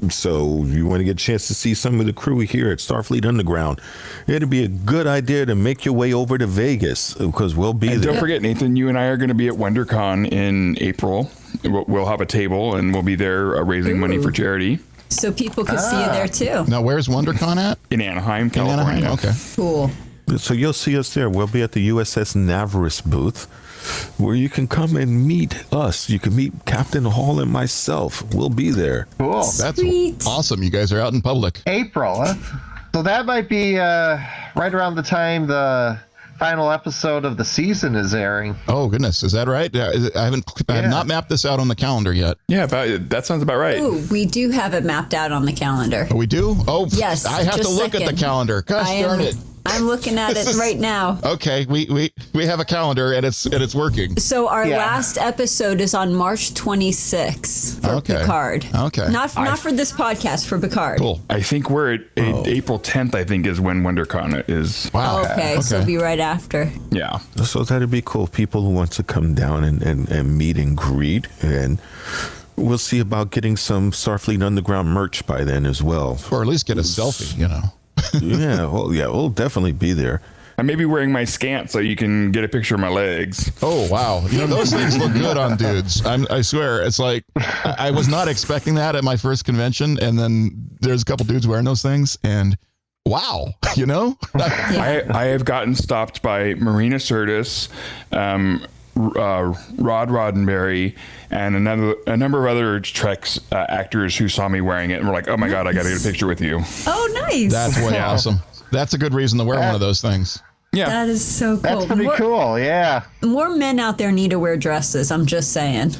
So you want to get a chance to see some of the crew here at Starfleet Underground. It'd be a good idea to make your way over to Vegas, because we'll be there.
Don't forget, Nathan, you and I are going to be at WonderCon in April. We'll have a table, and we'll be there raising money for charity.
So people could see you there too.
Now, where's WonderCon at?
In Anaheim, California.
Okay.
Cool.
So you'll see us there. We'll be at the USS Navarus booth, where you can come and meet us. You can meet Captain Hall and myself. We'll be there.
Cool.
That's
Sweet.
awesome. You guys are out in public.
April, huh? So that might be right around the time the final episode of the season is airing.
Oh, goodness. Is that right? I have not mapped this out on the calendar yet.
Yeah, that sounds about right.
Ooh, we do have it mapped out on the calendar.
Oh, we do? Oh,
Yes,
I have to
just
look at the
second.
calendar. Gosh darn it.
I'm looking at it right now.
Okay, we have a calendar, and it's working.
So our last episode is on March 26th for Picard.
Okay.
Not for this podcast, for Picard.
Cool.
I think we're at April 10th, I think, is when WonderCon is.
Wow.
Okay, so it'll be right after.
Yeah.
So that'd be cool. People who want to come down and meet and greet, and we'll see about getting some Starfleet Underground merch by then as well.
Or at least get a selfie,
We'll definitely be there.
I may be wearing my skant so you can get a picture of my legs.
Oh, wow. Those things look good on dudes. I swear. It's like, I was not expecting that at my first convention, and then there's a couple dudes wearing those things, and wow,
I have gotten stopped by Marina Sirtis, Rod Roddenberry, and a number of other Treks actors who saw me wearing it and were like, "Oh my God, I got to get a picture with you."
Oh, nice.
That's way awesome. That's a good reason to wear one of those things.
Yeah,
That is so cool.
That's pretty cool, yeah.
More men out there need to wear dresses. I'm just saying.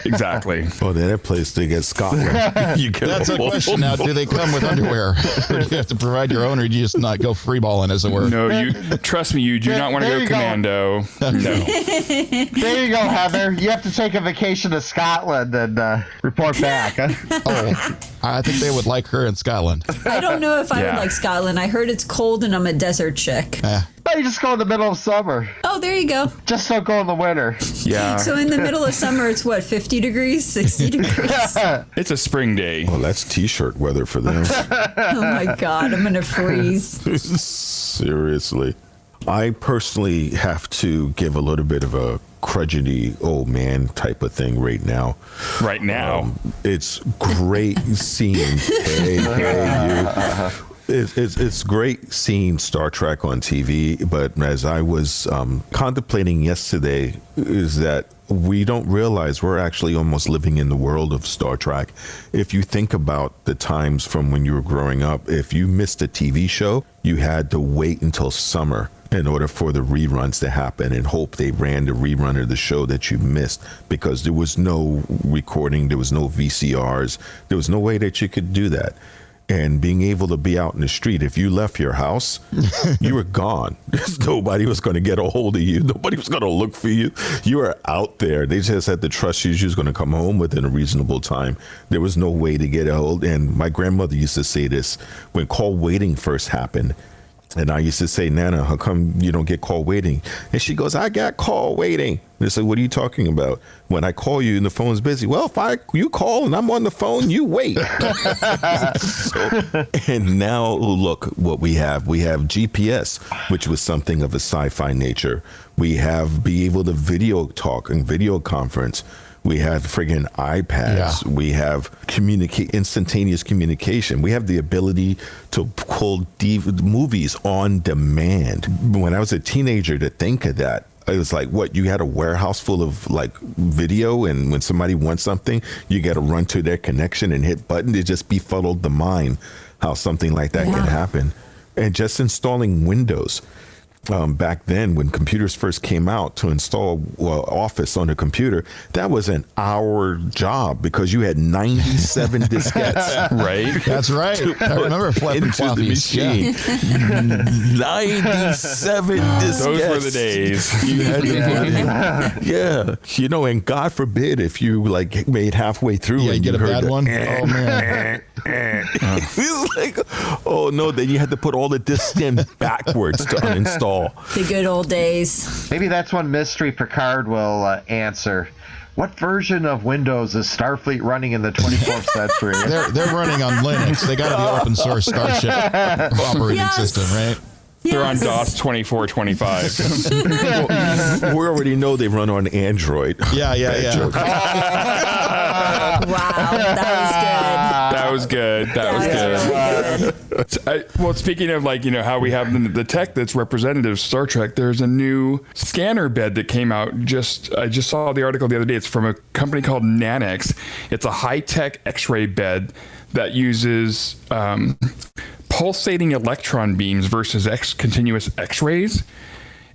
exactly.
Oh, that place they get Scotland.
That's a question now. Do they come with underwear? Or do you have to provide your own, or do you just not go freeballing, as it were?
No, you trust me. You do not want to
There
go
you go.
commando. No.
There you go, Heather. You have to take a vacation to Scotland and report back. Huh?
Oh, I think they would like her in Scotland.
I don't know if I would
Yeah.
like Scotland. I heard it's cold and I'm a desert chick.
No, you just go in the middle of summer.
Oh, there you go.
Just don't go in the winter.
Yeah,
So in the middle of summer, it's what, 50 degrees, 60 degrees?
it's a spring day.
Well, that's T-shirt weather for them.
Oh my God, I'm going to freeze.
Seriously. I personally have to give a little bit of a crudgety old man type of thing right now.
Right now,
It's great seeing, hey, you. It's great seeing Star Trek on TV, but as I was contemplating yesterday, is that we don't realize we're actually almost living in the world of Star Trek. If you think about the times from when you were growing up, if you missed a TV show, you had to wait until summer in order for the reruns to happen and hope they ran the rerun of the show that you missed, because there was no recording, there was no VCRs, there was no way that you could do that. And being able to be out in the street, if you left your house, you were gone. Nobody was going to get a hold of you. Nobody was going to look for you. You were out there. They just had to trust you. You was going to come home within a reasonable time. There was no way to get a hold. And my grandmother used to say this when call waiting first happened. And I used to say, Nana, how come you don't get call waiting? And she goes, I got call waiting. And I said, what are you talking about? When I call you and the phone's busy. Well, if you call and I'm on the phone, you wait. And now look what we have. We have GPS, which was something of a sci-fi nature. We have be able to video talk and video conference. We have friggin' iPads. Yeah. We have instantaneous communication. We have the ability to pull movies on demand. When I was a teenager, to think of that, it was like, what, you had a warehouse full of like video, and when somebody wants something, you got to run to their connection and hit button. It just befuddled the mind how something like that can happen. And just installing Windows. Back then, when computers first came out, to install Office on a computer, that was an hour job because you had 97 diskettes.
Right?
That's right. I remember flipping floppies.
Yeah. 97 diskettes.
Those were the days.
You had to and God forbid if you like made halfway through and
you get
you
a
heard
bad one. Oh man.
It's like, oh no, then you had to put all the discs in backwards to uninstall.
The good old days.
Maybe that's one mystery Picard will answer. What version of Windows is Starfleet running in the 24th century?
They're running on Linux. They got to be open source Starship operating system, right?
They're on DOS 2425.
We already know they run on Android.
Yeah.
Wow, that was good.
That was good. Well, speaking of how we have the tech that's representative of Star Trek, there's a new scanner bed that came out. I just saw the article the other day. It's from a company called Nanix. It's a high-tech X-ray bed that uses pulsating electron beams versus continuous X-rays,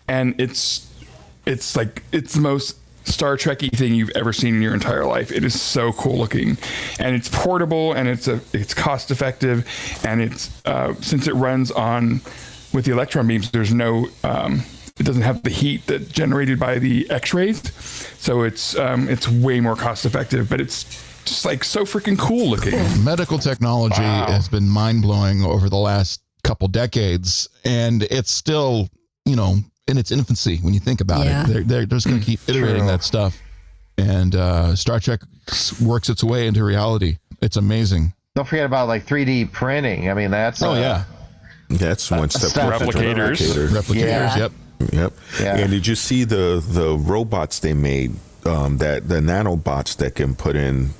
and it's the most Star Trek-y thing you've ever seen in your entire life. It is so cool looking, and it's portable, and it's cost effective, and it's since it runs on with the electron beams, there's no it doesn't have the heat that's generated by the X-rays, so it's way more cost effective, but it's just so freaking cool looking.
Medical technology has been mind-blowing over the last couple decades, and it's still, in its infancy when you think about it. They're just going to keep iterating that stuff. And Star Trek works its way into reality. It's amazing.
Don't forget about 3D printing. I mean, that's...
That's one step.
Replicators.
Yep.
Yeah.
And did you see the robots they made, that the nanobots that can put in,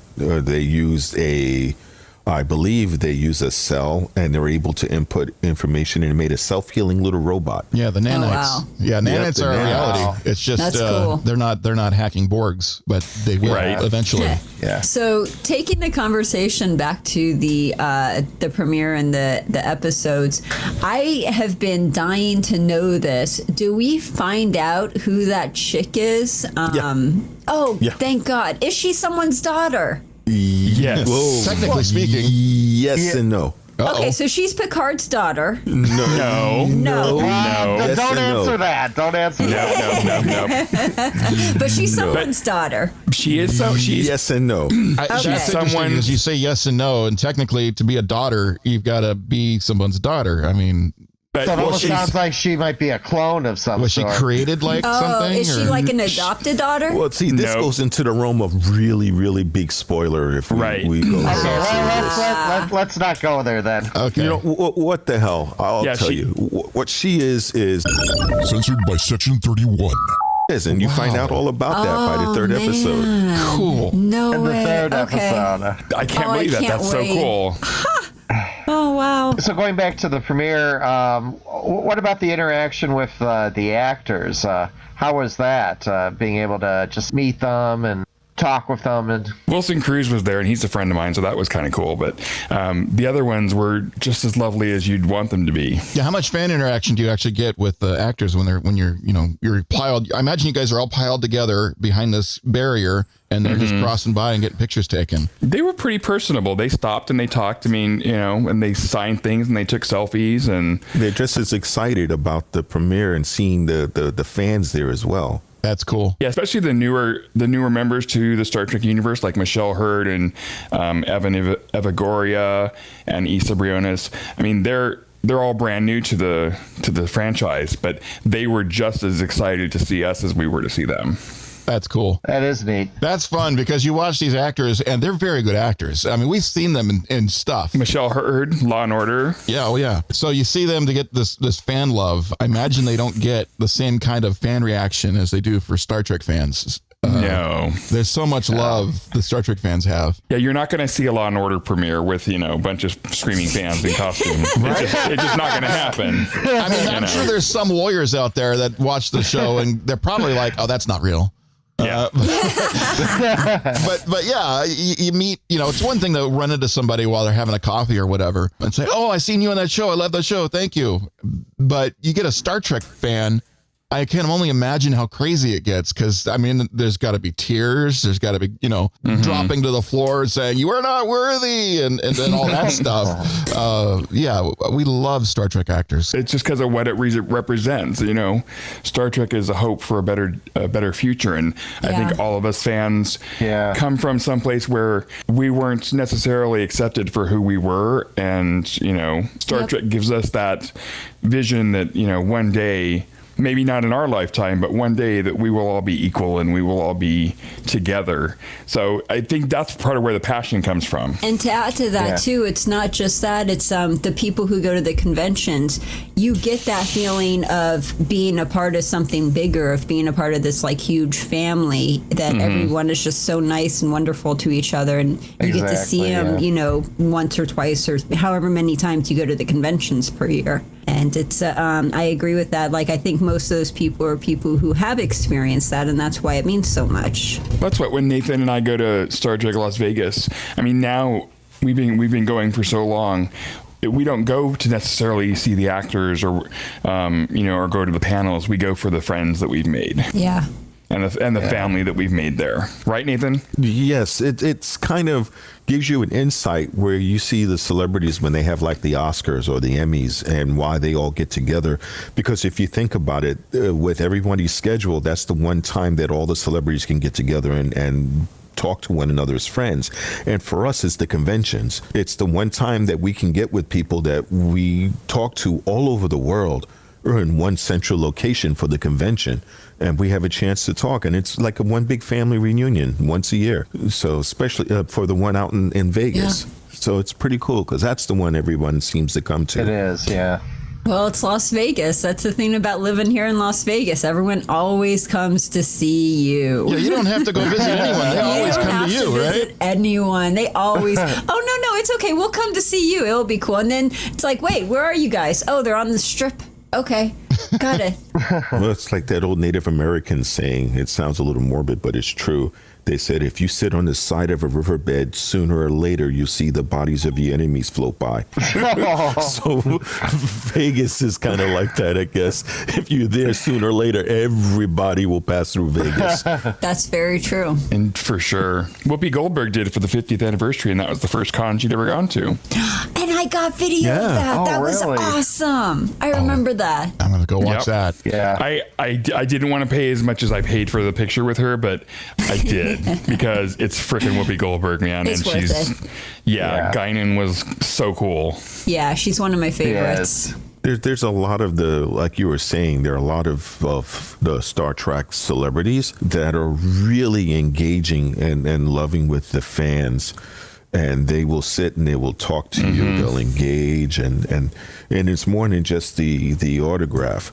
I believe they use a cell, and they're able to input information, and it made a self-healing little robot.
Yeah, the nanites.
Oh, wow.
Yeah, nanites are a reality. It's just
That's cool.
They're not hacking Borgs, but they will eventually.
Yeah.
So taking the conversation back to the premiere and the episodes, I have been dying to know this. Do we find out who that chick is? Thank God. Is she someo's daughter?
Yes.
Whoa.
Technically speaking.
Yes and no.
Uh-oh.
Okay, so she's Picard's daughter.
No.
Yes
Don't
and
answer
no.
that. Don't answer that.
No.
But she's someone's daughter.
She is she's
Yes and no.
That's interesting is you say yes and no, and technically to be a daughter, you've got to be someone's daughter. I mean...
But,
So it almost sounds like she might be a clone of some
Was she
sort.
created like something?
Is she
or-
like an adopted daughter?
Well, see, this goes into the realm of really, really big spoiler if we go
Okay,
serious.
let's not go there then.
Okay.
What the hell? I'll tell you. What she is
Censored by Section 31.
and you find out all about that by the third episode.
Cool.
No
In the
way.
third
Okay.
episode.
I can't believe that.
can't
That's
wait.
so cool.
Oh wow.
So going back to the premiere, what about the interaction with the actors? How was that? Being able to just meet them and talk with them. And
Wilson Cruz was there, and he's a friend of mine, so that was kind of cool. But the other ones were just as lovely as you'd want them to be.
Yeah, how much fan interaction do you actually get with the actors when you're piled? I imagine you guys are all piled together behind this barrier, and they're just crossing by and getting pictures taken.
They were pretty personable. They stopped and they talked. I mean, and they signed things and they took selfies, and
they're just as excited about the premiere and seeing the fans there as well.
That's cool.
Yeah, especially the newer members to the Star Trek universe, like Michelle Hurd and Evan Evagoria and Issa Briones. I mean, they're all brand new to the franchise, but they were just as excited to see us as we were to see them.
That's cool.
That is neat.
That's fun because you watch these actors and they're very good actors. I mean, we've seen them in stuff.
Michelle Hurd, Law and Order.
Yeah, oh yeah. So you see them to get this fan love. I imagine they don't get the same kind of fan reaction as they do for Star Trek fans.
No.
There's so much love the Star Trek fans have.
Yeah, you're not going to see a Law and Order premiere with, a bunch of screaming fans in costume. It's just not going to happen.
I mean, I'm sure there's some lawyers out there that watch the show and they're probably like, oh, that's not real.
Yeah.
But yeah, you meet, it's one thing to run into somebody while they're having a coffee or whatever and say, oh, I seen you on that show. I love that show. Thank you. But you get a Star Trek fan. I can only imagine how crazy it gets because, I mean, there's got to be tears. There's got to be, dropping to the floor saying, you are not worthy and then all that stuff. Yeah, we love Star Trek actors.
It's just because of what it represents. Star Trek is a hope for a better future. And I think all of us fans come from someplace where we weren't necessarily accepted for who we were. And, Star Trek gives us that vision that, one day, maybe not in our lifetime, but one day that we will all be equal and we will all be together. So I think that's part of where the passion comes from.
And to add to that too, it's not just that, it's the people who go to the conventions. You get that feeling of being a part of something bigger, of being a part of this like huge family that everyone is just so nice and wonderful to each other. And you get to see them, once or twice or however many times you go to the conventions per year. And it's, I agree with that. Like, I think most of those people are people who have experienced that, and that's why it means so much.
That's what, when Nathan and I go to Star Trek Las Vegas, I mean, now we've been going for so long. We don't go to necessarily see the actors or, or go to the panels. We go for the friends that we've made.
Yeah.
And the family that we've made there. Right, Nathan?
Yes, it's kind of gives you an insight where you see the celebrities when they have like the Oscars or the Emmys and why they all get together. Because if you think about it, with everybody's schedule, that's the one time that all the celebrities can get together and talk to one another as friends. And for us, it's the conventions. It's the one time that we can get with people that we talk to all over the world or in one central location for the convention. And we have a chance to talk. And it's like a one big family reunion once a year. So especially for the one out in Vegas. Yeah. So it's pretty cool because that's the one everyone seems to come to.
It is, yeah.
Well, it's Las Vegas. That's the thing about living here in Las Vegas. Everyone always comes to see you.
Yeah, you don't have to go visit anyone. They always come to you, right? Visit
anyone. They always, oh, no, it's okay. We'll come to see you. It'll be cool. And then it's like, wait, where are you guys? Oh, they're on the strip. Okay, got it.
Well, it's like that old Native American saying. It sounds a little morbid, but it's true. They said, if you sit on the side of a riverbed, sooner or later, you see the bodies of your enemies float by. So Vegas is kind of like that, I guess. If you're there sooner or later, everybody will pass through Vegas.
That's very true.
And for sure. Whoopi Goldberg did it for the 50th anniversary, and that was the first con she'd ever gone to.
And I got video of that.
Oh,
that was
really?
awesome. I remember that.
I'm going to go watch that.
Yeah.
I didn't want to pay as much as I paid for the picture with her, but I did. Because it's freaking Whoopi Goldberg, man.
It's
and
worth
she's,
it.
Guinan was so cool.
Yeah, she's one of my favorites.
Yes.
There's a lot of like you were saying, there are a lot of the Star Trek celebrities that are really engaging and loving with the fans. And they will sit and they will talk to you. They'll engage. And it's more than just the autograph.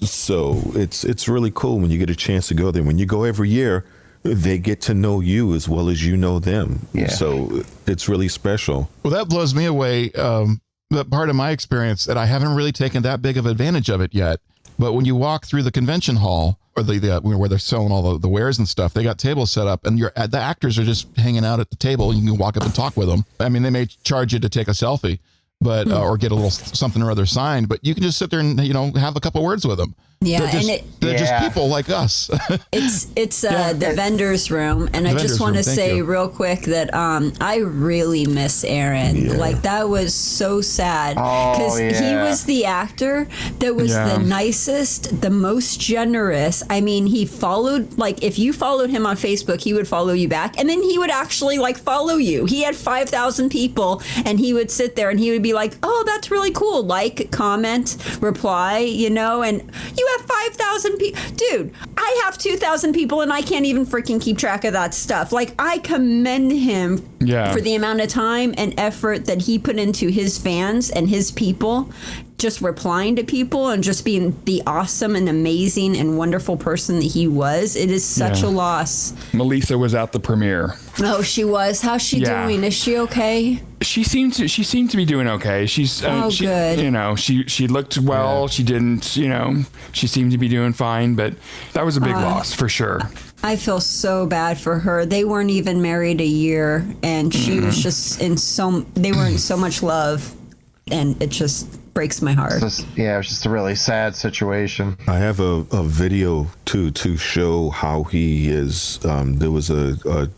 So it's really cool when you get a chance to go there. When you go every year, they get to know you as well as you know them.
Yeah.
So it's really special.
Well, that blows me away. the part of my experience that I haven't really taken that big of advantage of it yet. But when you walk through the convention hall or where they're selling all the wares and stuff, they got tables set up and the actors are just hanging out at the table. You can walk up and talk with them. I mean, they may charge you to take a selfie, but or get a little something or other signed, but you can just sit there and, have a I words with them.
Yeah,
they're just people like us.
It's the vendor's room, and I just want to say real quick that I really miss Aron. Yeah. Like, that was so sad because he was the actor that was the nicest, the most generous. I mean, he followed, like, if you followed him on Facebook, he would follow you back, and then he would actually follow you. He had 5,000 people, and he would sit there and he would be like, "Oh, that's really cool." Like, comment, reply, and you have 5,000 people. Dude, I have 2,000 people and I can't even freaking keep track of that stuff. Like, I commend him for the amount of time and effort that he put into his fans and his people, just replying to people and just being the awesome and amazing and wonderful person that he was. It is such a loss.
Melissa was at the premiere.
Oh, she was. How's she doing? Is she okay?
She seemed to be doing okay. She's good. She looked well. She didn't, she seemed to be doing fine, but that was a big loss for sure.
I feel so bad for her. They weren't even married a year, and she was just they were in so much love, and it just breaks my heart.
It was just a really sad situation.
I have a video to show how he is. There was a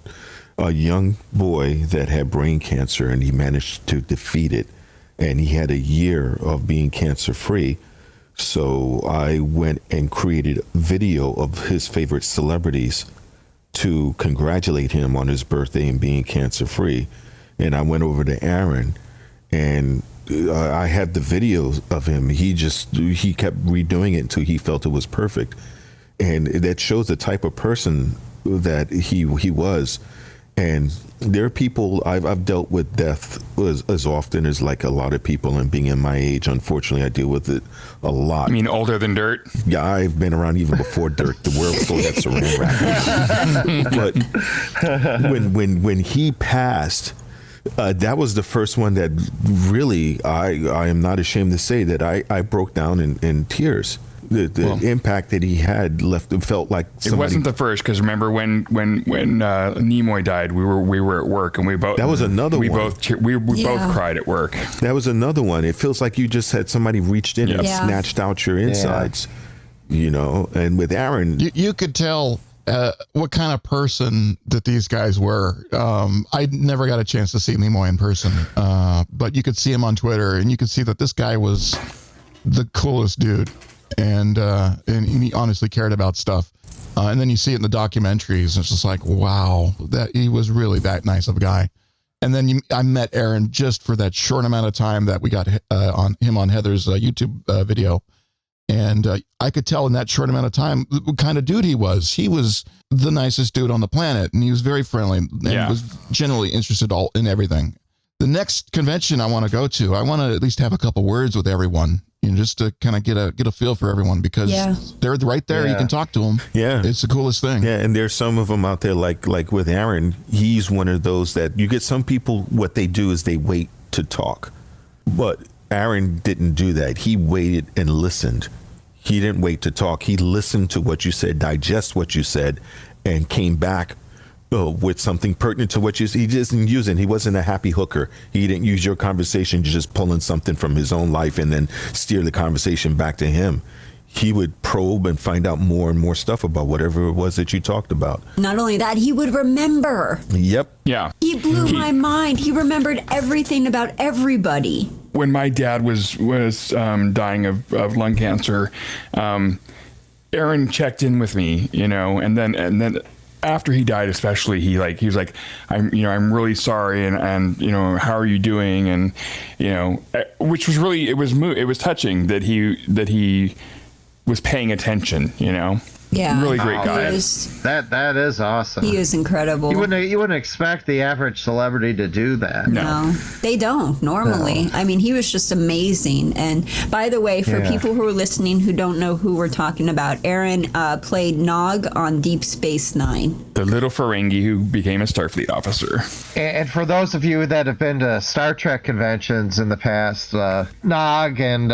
young boy that had brain cancer, and he managed to defeat it, and he had a year of being cancer free. So I went and created a video of his favorite celebrities to congratulate him on his birthday and being cancer free. And I went over to Aron, and I had the videos of him. He kept redoing it until he felt it was perfect. And that shows the type of person that he was. And there are people, I've dealt with death as often as like a lot of people, and being in my age, unfortunately, I deal with it a lot.
You mean older than dirt?
Yeah, I've been around even before dirt. The world still gets around rapidly. But when he passed, that was the first one that really, I am not ashamed to say that I broke down in tears. The impact that he had felt like somebody. It
wasn't the first, because remember when Nimoy died, we were at work, and we both.
That was another one.
We both cried at work.
That was another one. It feels like you just had somebody reached in and snatched out your insides, And with Aron,
you could tell what kind of person that these guys were. I never got a chance to see Nimoy in person, but you could see him on Twitter, and you could see that this guy was the coolest dude. And he honestly cared about stuff. And then you see it in the documentaries. It's just like, wow, that he was really that nice of a guy. And then I met Aron just for that short amount of time that we got on Heather's YouTube video. And I could tell in that short amount of time what kind of dude he was. He was the nicest dude on the planet, and he was very friendly and was generally interested in everything. The next convention I want to go to, I want to at least have a couple words with everyone. Just to kind of get a feel for everyone, because they're right there. You can talk to them. Yeah, it's the coolest thing.
Yeah, and there's some of them out there like with Aron. He's one of those that you get. Some people, what they do is they wait to talk, but Aron didn't do that. He waited and listened. He didn't wait to talk. He listened to what you said, digest what you said, and came back with something pertinent to what he didn't use it. He wasn't a happy hooker. He didn't use your conversation just pulling something from his own life and then steer the conversation back to him. He would probe and find out more and more stuff about whatever it was that you talked about.
Not only that, he would remember.
Yep.
Yeah.
He blew my mind. He remembered everything about everybody.
When my dad was dying of lung cancer, Aron checked in with me, and then after he died, especially, he was like, I'm really sorry, and how are you doing? And which was really, it was touching that he was paying attention,
Yeah.
Really great guy.
That is awesome.
He is incredible.
You wouldn't expect the average celebrity to do that.
No, they don't normally. I mean, he was just amazing. And by the way, for people who are listening who don't know who we're talking about, Aron played Nog on Deep Space Nine.
The little Ferengi who became a Starfleet officer.
And for those of you that have been to Star Trek conventions in the past, Nog and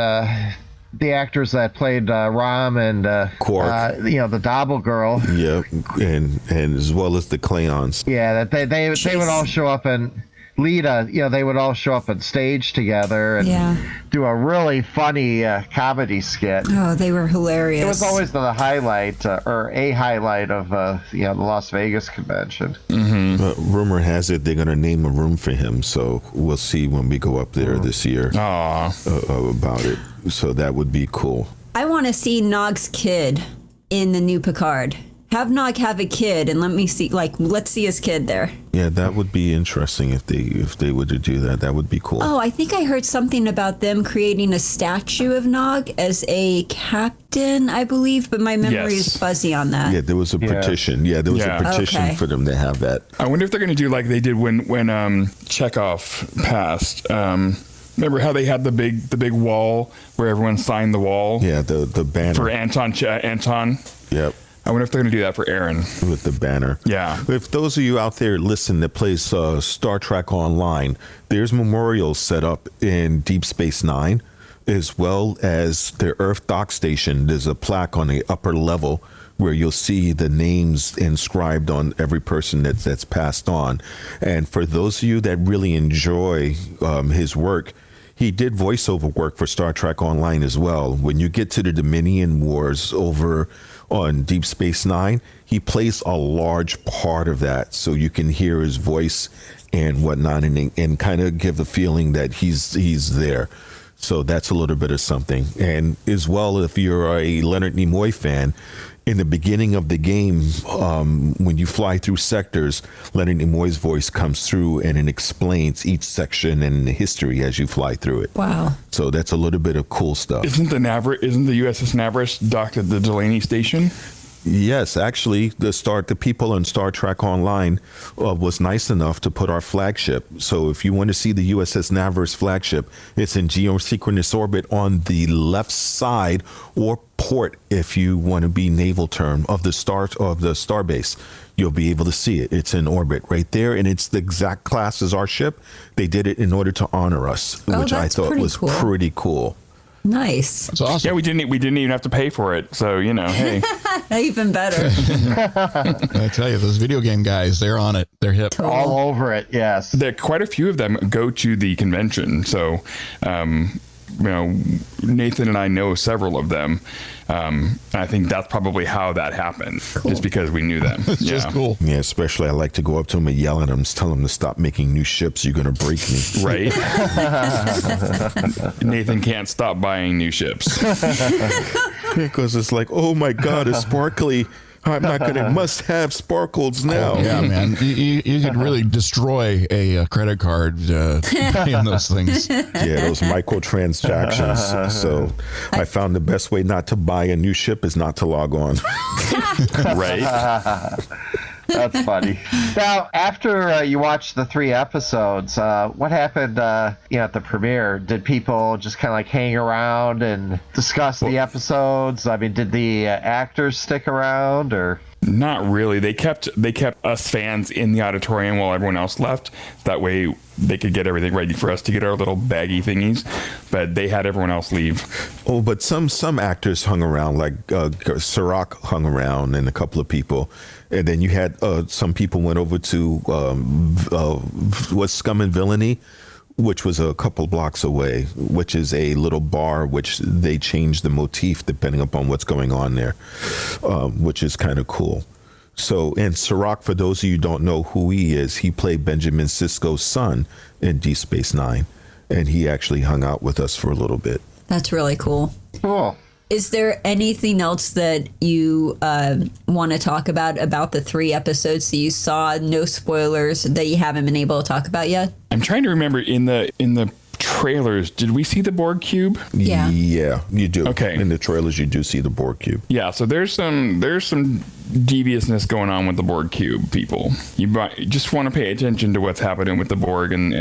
the actors that played Rom and
Quark.
the Dobble Girl.
Yep, and as well as the Klingons.
Yeah, that they would all show up and lead they would all show up on stage together and do a really funny comedy skit.
Oh, they were hilarious.
It was always the highlight or a highlight of the Las Vegas convention.
Rumor has it they're going to name a room for him, so we'll see when we go up there this year about it. So that would be cool.
I want to see Nog's kid in the new Picard. Have Nog have a kid and let's see his kid there.
Yeah, that would be interesting if they were to do that. That would be cool.
Oh, I think I heard something about them creating a statue of Nog as a captain, I believe, but my memory is fuzzy on that.
Yeah, there was a petition. Yeah, there was a petition for them to have that.
I wonder if they're going to do like they did when Chekhov passed. Remember how they had the big wall where everyone signed the wall?
Yeah, the banner.
For Anton.
Yep.
I wonder if they're going to do that for Aron.
With the banner.
Yeah.
If those of you out there listen that plays Star Trek Online, there's memorials set up in Deep Space Nine, as well as the Earth Dock Station. There's a plaque on the upper level where you'll see the names inscribed on every person that's passed on. And for those of you that really enjoy his work, he did voiceover work for Star Trek Online as well. When you get to the Dominion Wars over on Deep Space Nine, he plays a large part of that, so you can hear his voice and whatnot, and kind of give the feeling that he's there. So that's a little bit of something. And as well, if you're a Leonard Nimoy fan, in the beginning of the game, when you fly through sectors, Leonard Nimoy's voice comes through and it explains each section and the history as you fly through it.
Wow.
So that's a little bit of cool stuff.
Isn't the USS Navras docked at the Delaney station?
Yes, actually, the people on Star Trek Online was nice enough to put our flagship. So if you want to see the USS Navras flagship, it's in geosynchronous orbit on the left side or port, if you want to be naval term, of the starbase. You'll be able to see it. It's in orbit right there, and it's the exact class as our ship. They did it in order to honor us, which I thought was pretty cool.
Nice.
That's awesome.
Yeah, we didn't even have to pay for it. So, hey.
Even better.
I tell you, those video game guys, they're on it. They're hip.
All over it, yes.
Quite a few of them go to the convention. So, Nathan and I know several of them. I think that's probably how that happened. Cool. Is because we knew them.
It's just cool.
Yeah, especially I like to go up to them and yell at them, tell them to stop making new ships. You're going to break me.
Right. Nathan can't stop buying new ships.
Because it's like, oh my God, it's sparkly. I'm not going to must have sparkles now.
Oh, yeah, man. You could really destroy a credit card paying those things.
Yeah, those microtransactions. So I found the best way not to buy a new ship is not to log on.
Right.
That's funny. Now, after you watched the 3 episodes, what happened at the premiere? Did people just kind of hang around and discuss the episodes? I mean, did the actors stick around or?
Not really. They kept us fans in the auditorium while everyone else left. That way they could get everything ready for us to get our little baggy thingies. But they had everyone else leave.
Oh, but some actors hung around, like Sirach hung around and a couple of people. And then you had some people went over to what's Scum and Villainy, which was a couple blocks away, which is a little bar which they change the motif depending upon what's going on there, which is kind of cool. So, and Sirach, for those of you who don't know who he is, he played Benjamin Sisko's son in Deep Space Nine, and he actually hung out with us for a little bit.
That's really cool.
Cool.
Is there anything else that you want to talk about the 3 episodes that you saw? No spoilers that you haven't been able to talk about yet?
I'm trying to remember in the trailers, did we see the Borg cube?
Yeah.
Yeah, you do.
Okay.
In the trailers, you do see the Borg cube.
Yeah, so there's some deviousness going on with the Borg cube, people. You just want to pay attention to what's happening with the Borg and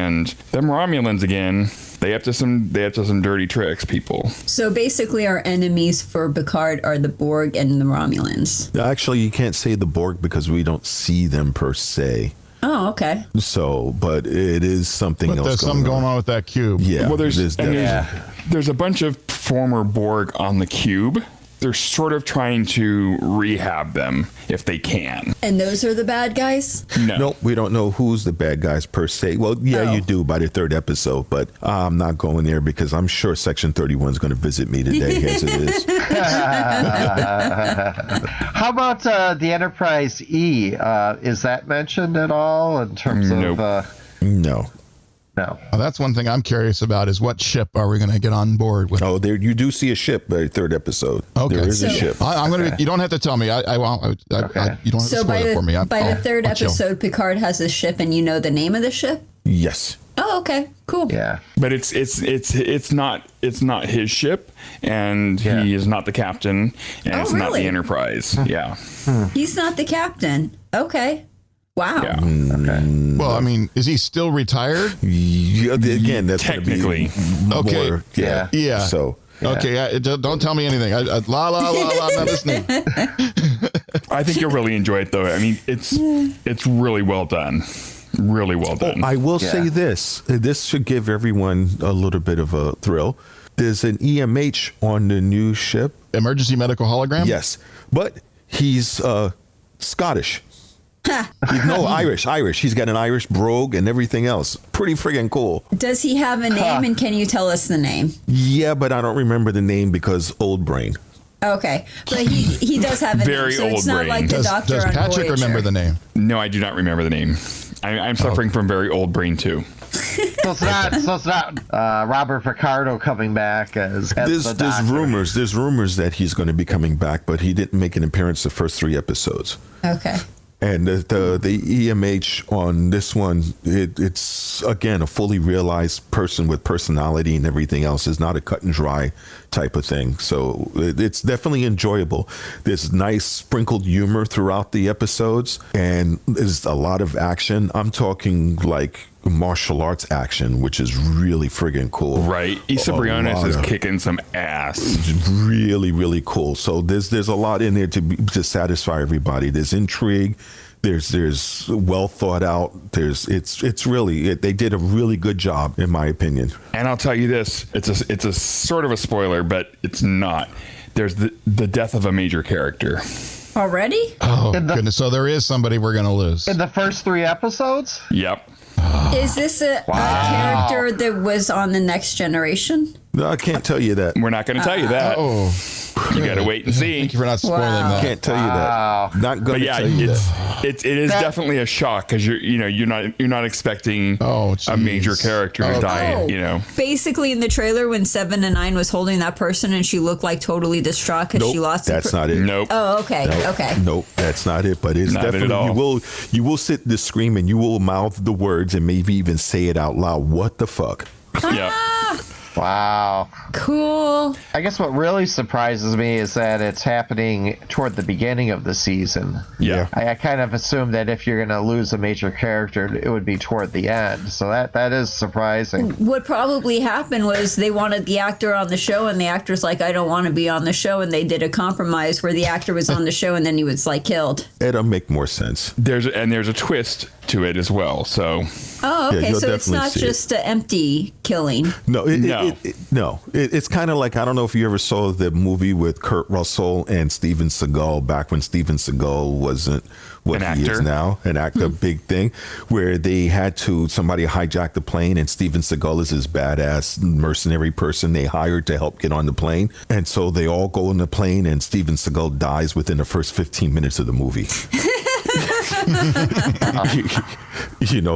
them Romulans again. They up to some dirty tricks, people.
So basically, our enemies for Picard are the Borg and the Romulans.
Actually, you can't say the Borg because we don't see them per se.
Oh, okay.
So, but it is something
But
else.
there's something going on with that cube.
Yeah.
Well, there's
definitely-
a bunch of former Borg on the cube. They're sort of trying to rehab them if they can.
And those are the bad guys?
No, we don't know who's the bad guys per se. Well, yeah, you do by the third episode, but I'm not going there because I'm sure Section 31 is going to visit me today as it is.
How about the Enterprise E? Is that mentioned at all in terms
Nope.
of...
No.
No.
Well, that's one thing I'm curious about is what ship are we going to get on board with?
Oh, there you do see a ship by the third episode.
Okay.
There is a
So-
ship.
I'm going to. You don't have to tell me. I won't. You don't have to
So
spoil it for me.
by the third
I'll chill.
episode, Picard has a ship, and you know the name of the ship?
Yes.
Oh, okay. Cool.
Yeah.
But it's not his ship, and he is not the captain, and
Oh,
it's not
really?
the Enterprise. Yeah.
He's not the captain. Okay. Wow.
Yeah.
Well, I mean, is he still retired?
Yeah, again, that's going to be
Technically.
Okay.
more, yeah.
Yeah.
So
Okay. Don't tell me anything. La la la la. I'm not listening.
I think you'll really enjoy it, though. I mean, it's really well done. Really well done.
I will say this. This should give everyone a little bit of a thrill. There's an EMH on the new ship.
Emergency medical hologram.
Yes, but he's Scottish. He's Irish. He's got an Irish brogue and everything else. Pretty friggin' cool.
Does he have a name, and can you tell us the name?
Yeah, but I don't remember the name because old brain.
Okay. But he does have a
Very
name, so it's
old
not
brain.
like the
Does
doctor on
Patrick
Voyager.
remember the name?
No, I do not remember the name. I'm suffering from very old brain, too.
So it's not Robert Picardo coming back as
There's
the doctor.
There's rumors that he's going to be coming back, but he didn't make an appearance the first 3 episodes.
Okay.
And the EMH on this one, it's again a fully realized person with personality and everything else. It's not a cut and dry type of thing. So it's definitely enjoyable. There's nice sprinkled humor throughout the episodes, and there's a lot of action. I'm talking like martial arts action, which is really friggin' cool.
Right. Issa Briones is kicking some ass.
It's really, really cool. So there's a lot in there to satisfy everybody. There's intrigue. There's well thought out. It's really they did a really good job in my opinion.
And I'll tell you this, it's a sort of a spoiler, but it's not. There's the death of a major character.
Already?
Oh goodness! So there is somebody we're going to lose.
In the first 3 episodes?
Yep.
Is this a character that was on the Next Generation?
No, I can't tell you that.
We're not going to tell you that.
Oh,
You got to wait and see.
thank you for not spoiling
Wow.
that.
Can't tell you
Wow.
that. Not
But
going to
yeah,
tell you that.
it is definitely a shock because you're not expecting
Oh,
a major
jeez.
character to die.
Oh.
You know.
Basically, in the trailer, when 7 and 9 was holding that person and she looked like totally distraught because
Nope,
she lost
that's not it.
Nope.
Oh, okay.
Nope.
Okay.
Nope, that's not it. But it's
Not it at
definitely
all.
you will sit there scream and you will mouth the words and maybe even say it out loud. What the fuck?
Yep.
Wow.
Cool.
I guess what really surprises me is that it's happening toward the beginning of the season.
Yeah.
I kind of assumed that if you're going to lose a major character, it would be toward the end. So that is surprising.
What probably happened was they wanted the actor on the show, and the actor's like, I don't want to be on the show. And they did a compromise where the actor was on the show and then he was like killed.
It'll make more sense.
There's a twist to it as well. So
Oh, okay.
you'll
So it's
definitely
not
see it.
just an empty killing.
No,
No.
It's kind of like, I don't know if you ever saw the movie with Kurt Russell and Steven Seagal back when Steven Seagal wasn't what
An
he is
actor?
now, an actor, big thing, where they had somebody hijack the plane and Steven Seagal is this badass mercenary person they hired to help get on the plane. And so they all go on the plane and Steven Seagal dies within the first 15 minutes of the movie.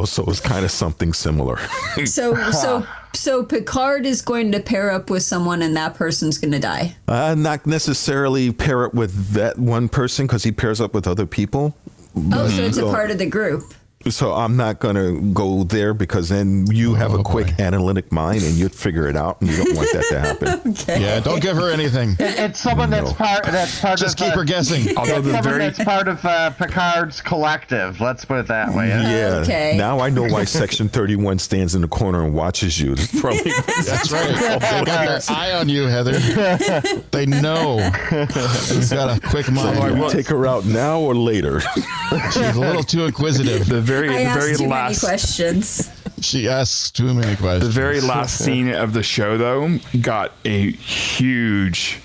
So it's kind of something similar.
So Picard is going to pair up with someone and that person's going to die.
Not necessarily pair up with that one person because he pairs up with other people.
Oh, so it's a part of the group.
So I'm not going to go there because then you have a quick analytic mind and you'd figure it out, and you don't want that to happen.
Okay.
Yeah, don't give her anything.
It's someone that's part
Just
of
keep her guessing.
Although the
someone
very
that's part of Picard's collective. Let's put it that way.
Yeah.
Okay.
Now I know why Section 31 stands in the corner and watches you. That's probably
That's right. They got their eye on you, Heather. They know. She's got a quick
Do I
mind.
take her out now or later?
She's a little too inquisitive.
the very
I asked
very
too many
last
questions.
She asks too many questions.
the very last scene of the show though got a huge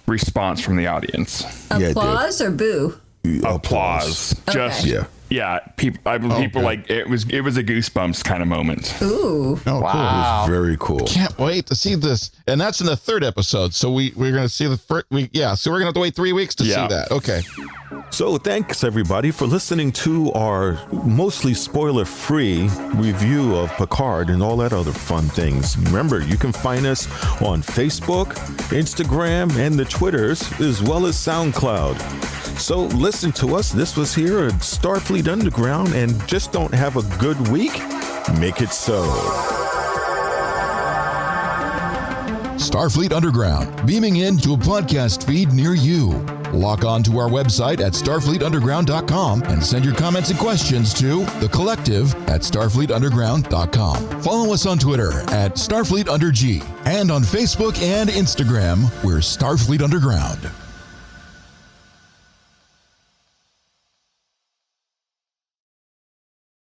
response from the audience.
Yeah, it
Applause or boo?
Applause. Just
Yeah.
yeah. People, I believe people like it was a goosebumps kind of moment.
Ooh.
Oh,
Wow.
Very cool.
Can't wait to see this. And that's in the 3rd episode. So we're going to see the first week. Yeah. So we're going to have to wait 3 weeks to see that. Okay.
So thanks everybody for listening to our mostly spoiler-free review of Picard and all that other fun things. Remember, you can find us on Facebook, Instagram, and the Twitters, as well as SoundCloud. So listen to us. This was here at Starfleet Underground, and just don't have a good week? Make it so.
Starfleet Underground, beaming into a podcast feed near you. Log on to our website at starfleetunderground.com and send your comments and questions to thecollective@starfleetunderground.com. Follow us on Twitter at StarfleetUnderG and on Facebook and Instagram, we're Starfleet Underground.